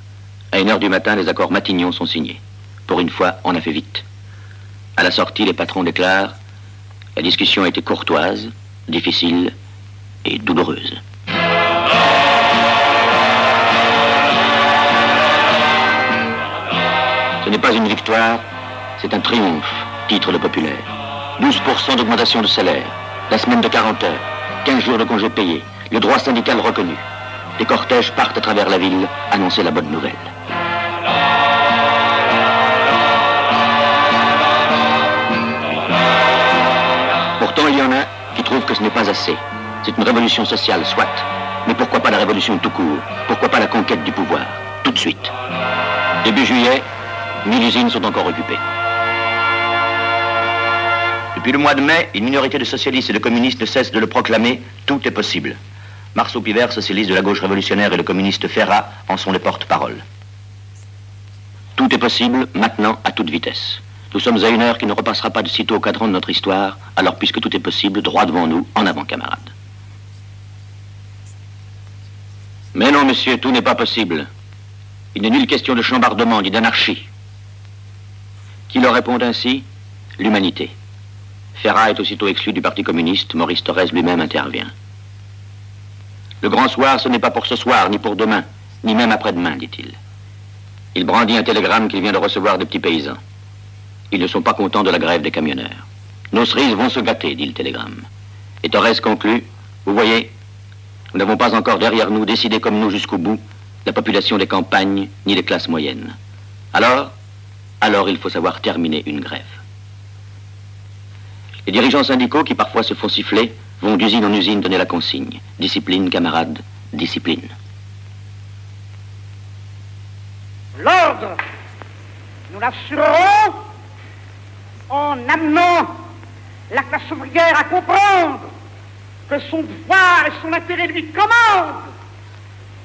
À 1h du matin, les accords Matignon sont signés. Pour une fois, on a fait vite. À la sortie, les patrons déclarent « La discussion a été courtoise, difficile et douloureuse. » Ce n'est pas une victoire, c'est un triomphe, titre le populaire. 12% d'augmentation de salaire, la semaine de 40 heures, 15 jours de congés payés, le droit syndical reconnu. Les cortèges partent à travers la ville annoncer la bonne nouvelle. Pourtant, il y en a qui trouvent que ce n'est pas assez. C'est une révolution sociale, soit. Mais pourquoi pas la révolution tout court? Pourquoi pas la conquête du pouvoir? Tout de suite. Début juillet, 1000 usines sont encore occupées. Depuis le mois de mai, une minorité de socialistes et de communistes ne cesse de le proclamer, tout est possible. Marceau Pivert, socialiste de la gauche révolutionnaire, et le communiste Ferrat en sont les porte-parole. Tout est possible, maintenant, à toute vitesse. Nous sommes à une heure qui ne repassera pas de sitôt au cadran de notre histoire, alors puisque tout est possible, droit devant nous, en avant, camarades. Mais non, monsieur, tout n'est pas possible. Il n'est nulle question de chambardement ni d'anarchie. Qui leur répond ainsi? L'humanité. Ferrat est aussitôt exclu du Parti communiste, Maurice Thorez lui-même intervient. Le grand soir, ce n'est pas pour ce soir, ni pour demain, ni même après-demain, dit-il. Il brandit un télégramme qu'il vient de recevoir des petits paysans. Ils ne sont pas contents de la grève des camionneurs. Nos cerises vont se gâter, dit le télégramme. Et Thorez conclut, vous voyez, nous n'avons pas encore derrière nous décidé comme nous jusqu'au bout la population des campagnes, ni les classes moyennes. Alors il faut savoir terminer une grève. Les dirigeants syndicaux, qui parfois se font siffler, vont d'usine en usine donner la consigne. Discipline, camarades, discipline. L'ordre, nous l'assurerons en amenant la classe ouvrière à comprendre que son devoir et son intérêt lui commandent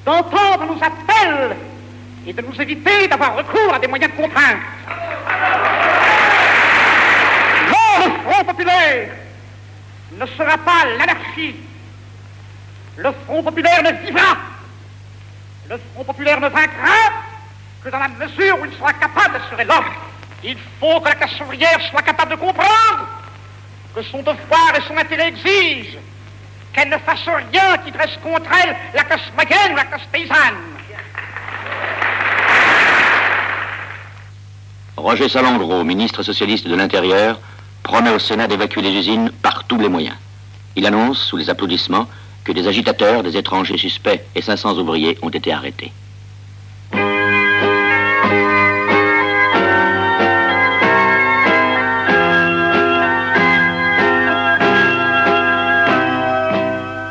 d'entendre nos appels et de nous éviter d'avoir recours à des moyens de contrainte. Non, le Front populaire ne sera pas l'anarchie. Le Front populaire ne vivra. Le Front populaire ne vaincra que dans la mesure où il sera capable d'assurer l'ordre. Il faut que la classe ouvrière soit capable de comprendre que son devoir et son intérêt exigent qu'elle ne fasse rien qui dresse contre elle la classe moyenne ou la classe paysanne. Roger Salengro, ministre socialiste de l'Intérieur, promet au Sénat d'évacuer les usines par tous les moyens. Il annonce, sous les applaudissements, que des agitateurs, des étrangers suspects et 500 ouvriers ont été arrêtés.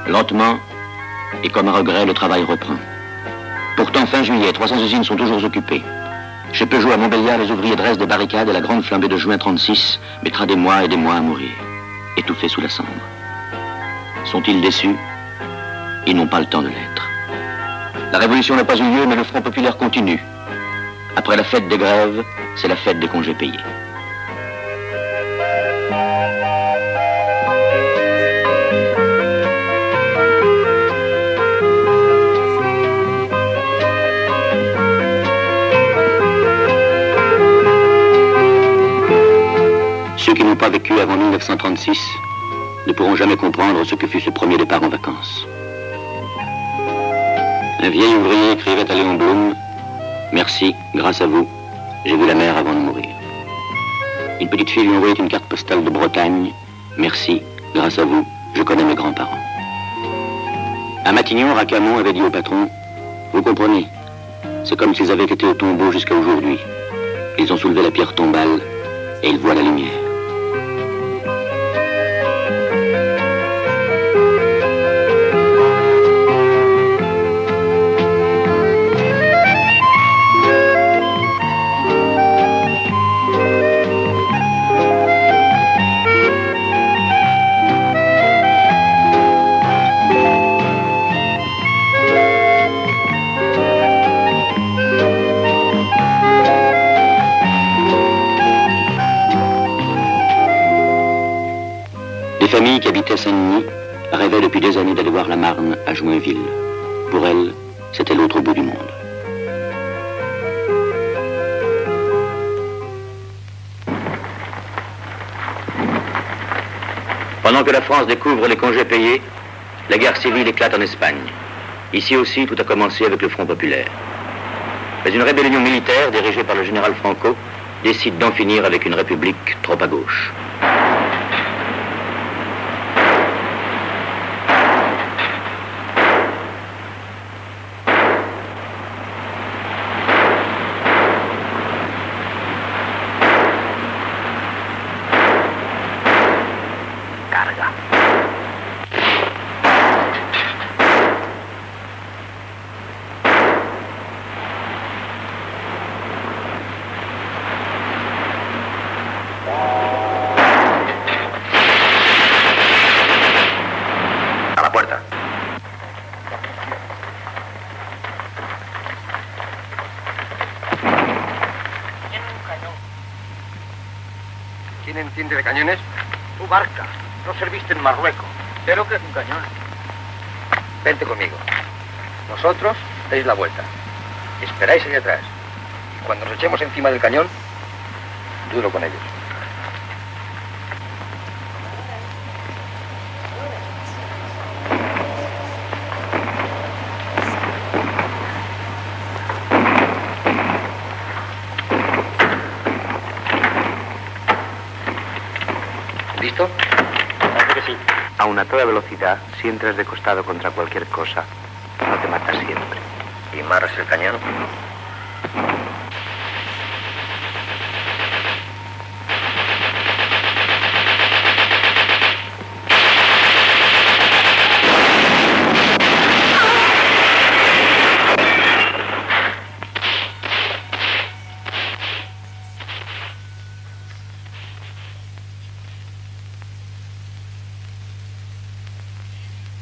Lentement, et comme un regret, le travail reprend. Pourtant, fin juillet, 300 usines sont toujours occupées. Chez Peugeot à Montbéliard, les ouvriers dressent des barricades et la grande flambée de juin 36 mettra des mois et des mois à mourir, étouffés sous la cendre. Sont-ils déçus? Ils n'ont pas le temps de l'être. La révolution n'a pas eu lieu, mais le Front populaire continue. Après la fête des grèves, c'est la fête des congés payés. Ceux qui n'ont pas vécu avant 1936 ne pourront jamais comprendre ce que fut ce premier départ en vacances. Un vieil ouvrier écrivait à Léon Blum, « Merci, grâce à vous, j'ai vu la mer avant de mourir. » Une petite fille lui envoyait une carte postale de Bretagne, « Merci, grâce à vous, je connais mes grands-parents. » À Matignon, Racamon avait dit au patron, « Vous comprenez, c'est comme s'ils avaient été au tombeau jusqu'à aujourd'hui. Ils ont soulevé la pierre tombale et ils voient la lumière. » Les familles qui habitaient Saint-Denis rêvaient depuis des années d'aller voir la Marne à Joinville. Pour elles, c'était l'autre bout du monde. Pendant que la France découvre les congés payés, la guerre civile éclate en Espagne. Ici aussi, tout a commencé avec le Front populaire. Mais une rébellion militaire, dirigée par le général Franco, décide d'en finir avec une république trop à gauche. ¿Quién entiende de cañones? Tu barca. No serviste en Marruecos. ¿Sé lo que es un cañón? Vente conmigo. Nosotros deis la vuelta. Esperáis allá atrás. Y cuando nos echemos encima del cañón, duro con ellos. ¿Listo? Parece que sí. Aún a toda velocidad, si entras de costado contra cualquier cosa, no te matas siempre. ¿Y marras el cañón?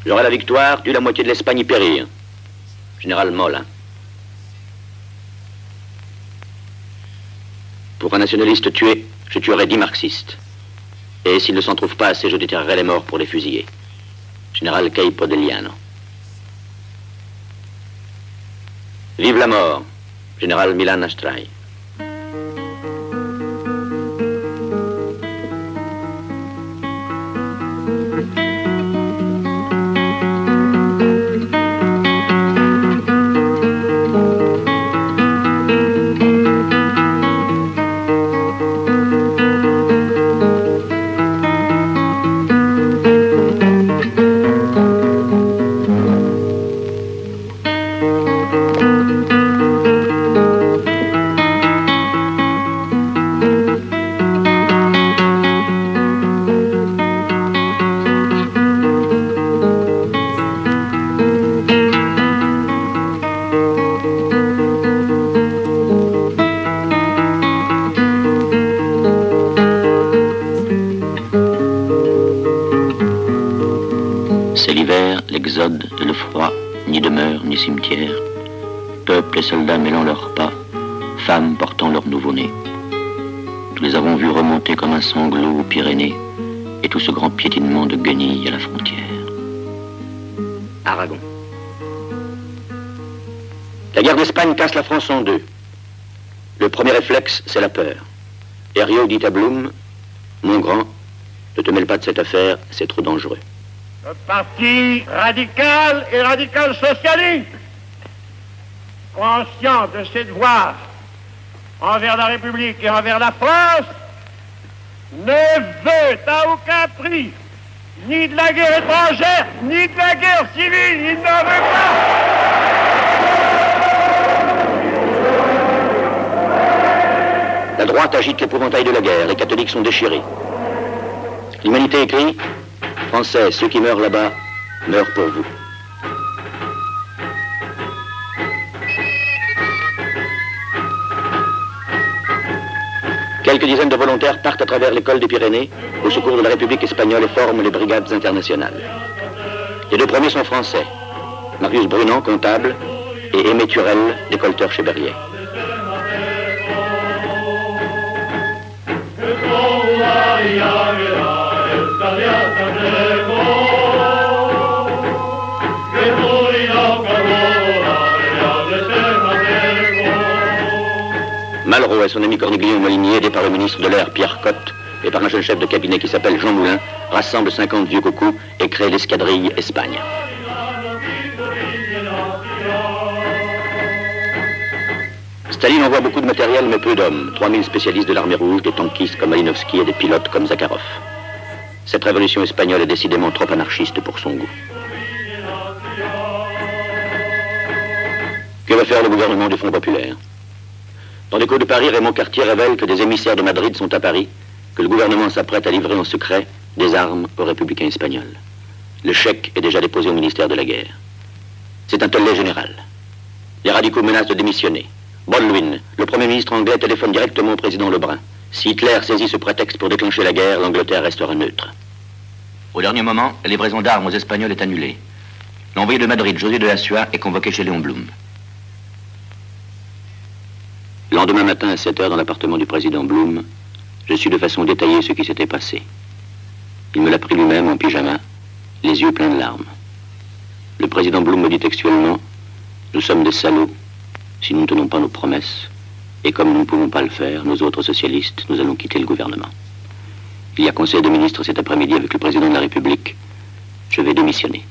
J'aurai la victoire, tue la moitié de l'Espagne y périr. Général Moll. Pour un nationaliste tué, je tuerai 10 marxistes. Et s'il ne s'en trouve pas assez, je déterrerai les morts pour les fusiller. Général Caipodeliano. Vive la mort, Général Milan Astray. C'est l'hiver, l'exode et le froid, ni demeure, ni cimetière. Peuple et soldats mêlant leurs pas, femmes portant leur nouveau-né. Nous les avons vus remonter comme un sanglot aux Pyrénées, et tout ce grand piétinement de guenilles à la frontière. Aragon. La guerre d'Espagne casse la France en deux. Le premier réflexe, c'est la peur. Herriot dit à Blum, mon grand, Ne te mêle pas de cette affaire, c'est trop dangereux. Le parti radical et radical-socialiste, conscient de ses devoirs envers la République et envers la France, ne veut à aucun prix ni de la guerre étrangère, ni de la guerre civile, il n'en veut pas. La droite agite l'épouvantail de la guerre, les catholiques sont déchirés. L'humanité écrit, Français, ceux qui meurent là-bas, meurent pour vous. Quelques dizaines de volontaires partent à travers l'école des Pyrénées au secours de la République espagnole et forment les brigades internationales. Les deux premiers sont français, Marius Brunan, comptable, et Aimé Turel, décolleteur chez Berliet. Malraux et son ami Cornéglion Molinier, aidés par le ministre de l'Air Pierre Cotte et par un jeune chef de cabinet qui s'appelle Jean Moulin, rassemblent 50 vieux cocos et créent l'escadrille Espagne. Staline envoie beaucoup de matériel mais peu d'hommes, 3000 spécialistes de l'armée rouge, des tankistes comme Malinowski et des pilotes comme Zakharov. Cette révolution espagnole est décidément trop anarchiste pour son goût. Que va faire le gouvernement du Front populaire? Dans l'écho de Paris, Raymond Cartier révèle que des émissaires de Madrid sont à Paris, que le gouvernement s'apprête à livrer en secret des armes aux républicains espagnols. Le chèque est déjà déposé au ministère de la Guerre. C'est un tollé général. Les radicaux menacent de démissionner. Baldwin, le Premier ministre anglais, téléphone directement au président Lebrun. Si Hitler saisit ce prétexte pour déclencher la guerre, l'Angleterre restera neutre. Au dernier moment, la livraison d'armes aux Espagnols est annulée. L'envoyé de Madrid, José de la Sueur, est convoqué chez Léon Blum. Le lendemain matin à 7 heures, dans l'appartement du président Blum, je sus de façon détaillée ce qui s'était passé. Il me l'a pris lui-même en pyjama, les yeux pleins de larmes. Le président Blum me dit textuellement, « Nous sommes des salauds si nous ne tenons pas nos promesses, et comme nous ne pouvons pas le faire, nous autres socialistes, nous allons quitter le gouvernement. Il y a conseil de ministres cet après-midi avec le président de la République. Je vais démissionner. »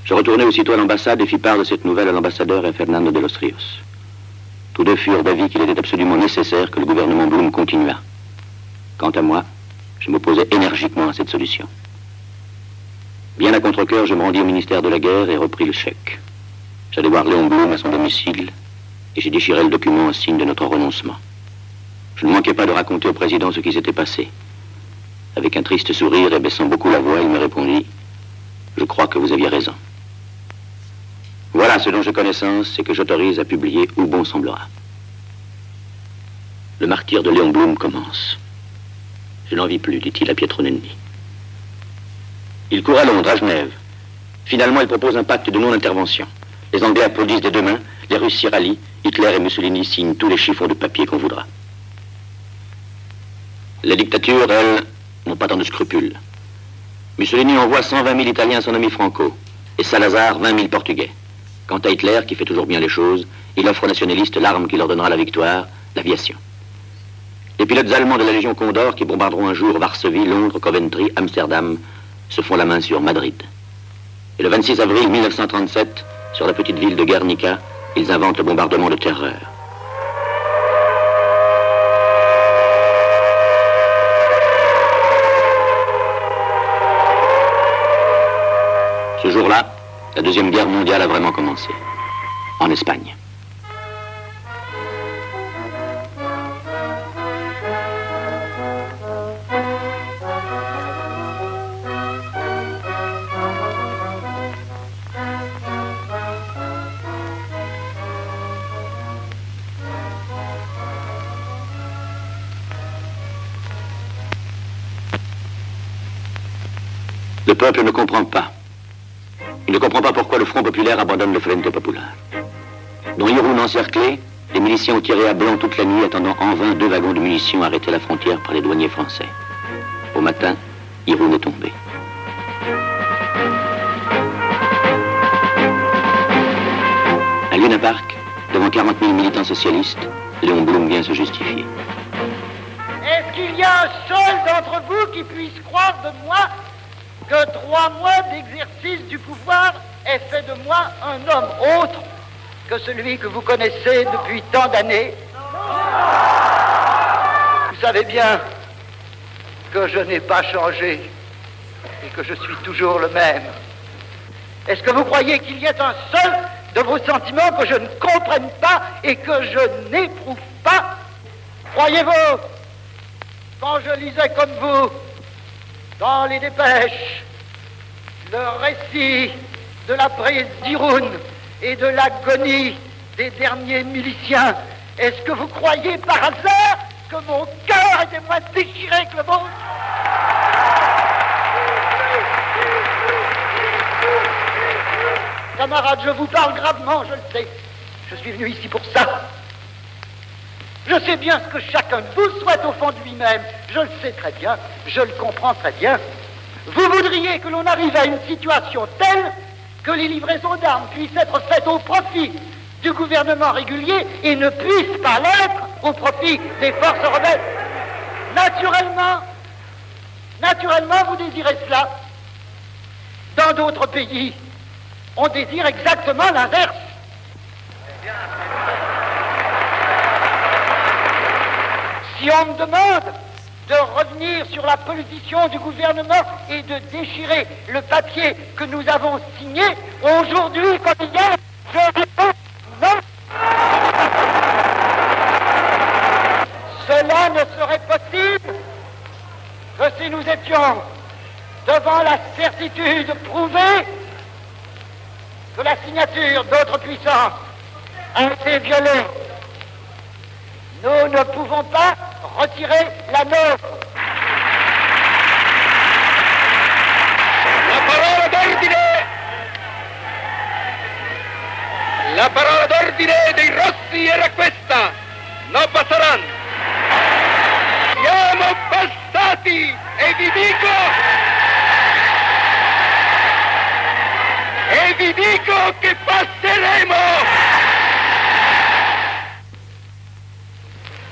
Je retournai aussitôt à l'ambassade et fis part de cette nouvelle à l'ambassadeur et à Fernando de los Ríos. Tous deux furent d'avis qu'il était absolument nécessaire que le gouvernement Blum continuât. Quant à moi, je m'opposais énergiquement à cette solution. Bien à contre-cœur, je me rendis au ministère de la Guerre et repris le chèque. J'allai voir Léon Blum à son domicile et j'ai déchiré le document en signe de notre renoncement. Je ne manquai pas de raconter au président ce qui s'était passé. Avec un triste sourire et baissant beaucoup la voix, il me répondit « Je crois que vous aviez raison. » Voilà ce dont j'ai connaissance et que j'autorise à publier où bon semblera. Le martyre de Léon Blum commence. Je n'en vis plus, dit-il à Pietro Nenni. Il court à Londres, à Genève. Finalement, il propose un pacte de non-intervention. Les Anglais applaudissent des deux mains, les Russes s'y rallient, Hitler et Mussolini signent tous les chiffons de papier qu'on voudra. Les dictatures, elles, n'ont pas tant de scrupules. Mussolini envoie 120 000 Italiens à son ami Franco, et Salazar 20 000 Portugais. Quant à Hitler, qui fait toujours bien les choses, il offre aux nationalistes l'arme qui leur donnera la victoire, l'aviation. Les pilotes allemands de la Légion Condor, qui bombarderont un jour Varsovie, Londres, Coventry, Amsterdam, se font la main sur Madrid. Et le 26 avril 1937, sur la petite ville de Guernica, ils inventent le bombardement de terreur. Ce jour-là, la Deuxième Guerre mondiale a vraiment commencé, en Espagne. Le peuple ne comprend pas. Il ne comprend pas pourquoi le Front populaire abandonne le Frente Popular. Dans Irun encerclé, les miliciens ont tiré à blanc toute la nuit, attendant en vain 2 wagons de munitions arrêtés à la frontière par les douaniers français. Au matin, Irun est tombé. À Luna Park, devant 40 000 militants socialistes, Léon Blum vient se justifier. Est-ce qu'il y y a un seul d'entre vous qui puisse croire de moi que 3 mois d'exercice du pouvoir ait fait de moi un homme autre que celui que vous connaissez depuis tant d'années? Vous savez bien que je n'ai pas changé et que je suis toujours le même. Est-ce que vous croyez qu'il y ait un seul de vos sentiments que je ne comprenne pas et que je n'éprouve pas? Croyez-vous, quand je lisais comme vous, dans les dépêches, le récit de la prise d'Irun et de l'agonie des derniers miliciens, est-ce que vous croyez par hasard que mon cœur était moins déchiré que le vôtre? Camarades, je vous parle gravement, je le sais. Je suis venu ici pour ça. Je sais bien ce que chacun de vous souhaite au fond de lui-même. Je le sais très bien, je le comprends très bien. Vous voudriez que l'on arrive à une situation telle que les livraisons d'armes puissent être faites au profit du gouvernement régulier et ne puissent pas l'être au profit des forces rebelles. Naturellement, vous désirez cela. Dans d'autres pays, on désire exactement l'inverse. Si on me demande de revenir sur la position du gouvernement et de déchirer le papier que nous avons signé, aujourd'hui comme hier, je réponds non. Cela ne serait possible que si nous étions devant la certitude prouvée que la signature d'autres puissances a été violée. Nous ne pouvons pas retirer la nôtre. La parola d'ordine dei Rossi era questa: non passeranno. Siamo passati e vi dico che passeremo.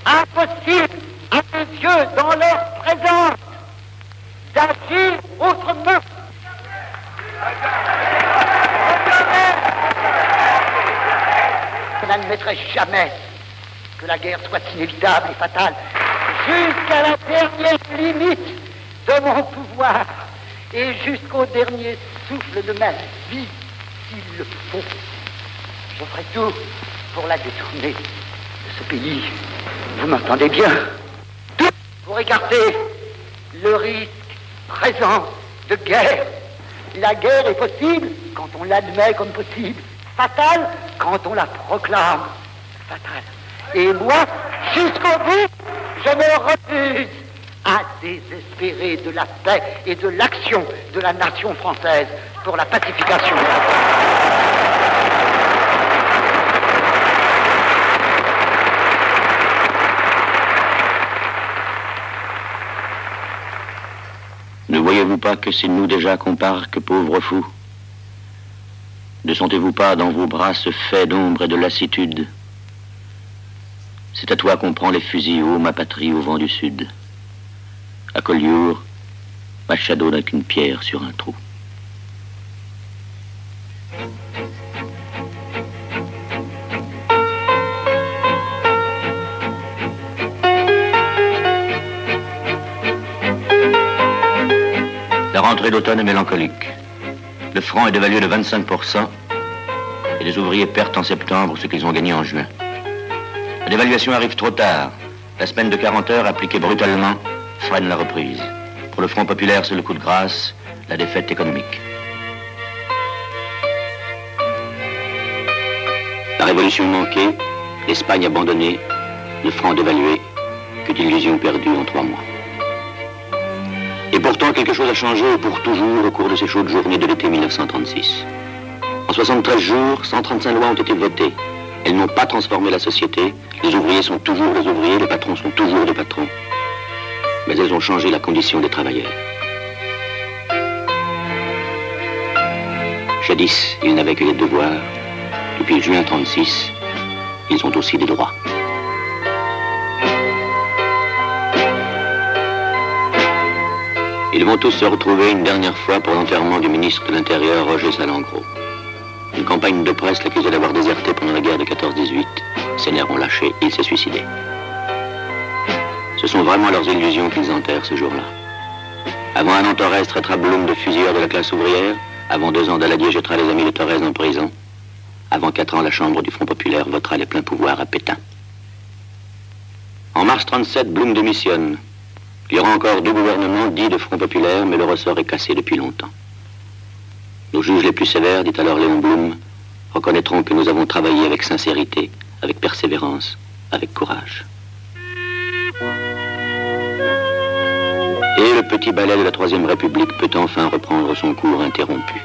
Impossible à mes yeux, dans leur présence, d'agir autrement. Je n'admettrai jamais que la guerre soit inévitable et fatale jusqu'à la dernière limite de mon pouvoir et jusqu'au dernier souffle de ma vie, s'il le faut. Je ferai tout pour la détourner de ce pays. Vous m'entendez bien? Tout pour écarter le risque présent de guerre. La guerre est possible quand on l'admet comme possible, fatale quand on la proclame fatale. Et moi, jusqu'au bout, je me refuse à désespérer de la paix et de l'action de la nation française pour la pacification. Ne voyez-vous pas que c'est nous déjà qu'on part, que pauvres fous? Ne sentez-vous pas dans vos bras ce fait d'ombre et de lassitude? C'est à toi qu'on prend les fusils, ô ma patrie, au vent du sud. À Collioure, Machado n'a qu'une pierre sur un trou. La rentrée d'automne est mélancolique. Le franc est dévalué de 25% et les ouvriers perdent en septembre ce qu'ils ont gagné en juin. La dévaluation arrive trop tard. La semaine de 40 heures appliquée brutalement freine la reprise. Pour le Front populaire, c'est le coup de grâce, la défaite économique. La révolution manquée, l'Espagne abandonnée, le franc dévalué, que d'illusions perdues en 3 mois. Et pourtant, quelque chose a changé pour toujours au cours de ces chaudes journées de l'été 1936. En 73 jours, 135 lois ont été votées. Elles n'ont pas transformé la société. Les ouvriers sont toujours les ouvriers, les patrons sont toujours les patrons. Mais elles ont changé la condition des travailleurs. Jadis, ils n'avaient que des devoirs. Depuis juin 36, ils ont aussi des droits. Ils vont tous se retrouver une dernière fois pour l'enterrement du ministre de l'Intérieur, Roger Salengro. Une campagne de presse l'accusait d'avoir déserté pendant la guerre de 14-18. Ses nerfs ont lâché, il s'est suicidé. Ce sont vraiment leurs illusions qu'ils enterrent ce jour-là. Avant un an, Torres traitera Blum de fusilleur de la classe ouvrière. Avant 2 ans, Daladier jettera les amis de Torres en prison. Avant 4 ans, la Chambre du Front Populaire votera les pleins pouvoirs à Pétain. En mars 37, Blum démissionne. Il y aura encore 2 gouvernements dits de Front Populaire, mais le ressort est cassé depuis longtemps. Nos juges les plus sévères, dit alors Léon Blum, reconnaîtront que nous avons travaillé avec sincérité, avec persévérance, avec courage. Et le petit ballet de la Troisième République peut enfin reprendre son cours interrompu.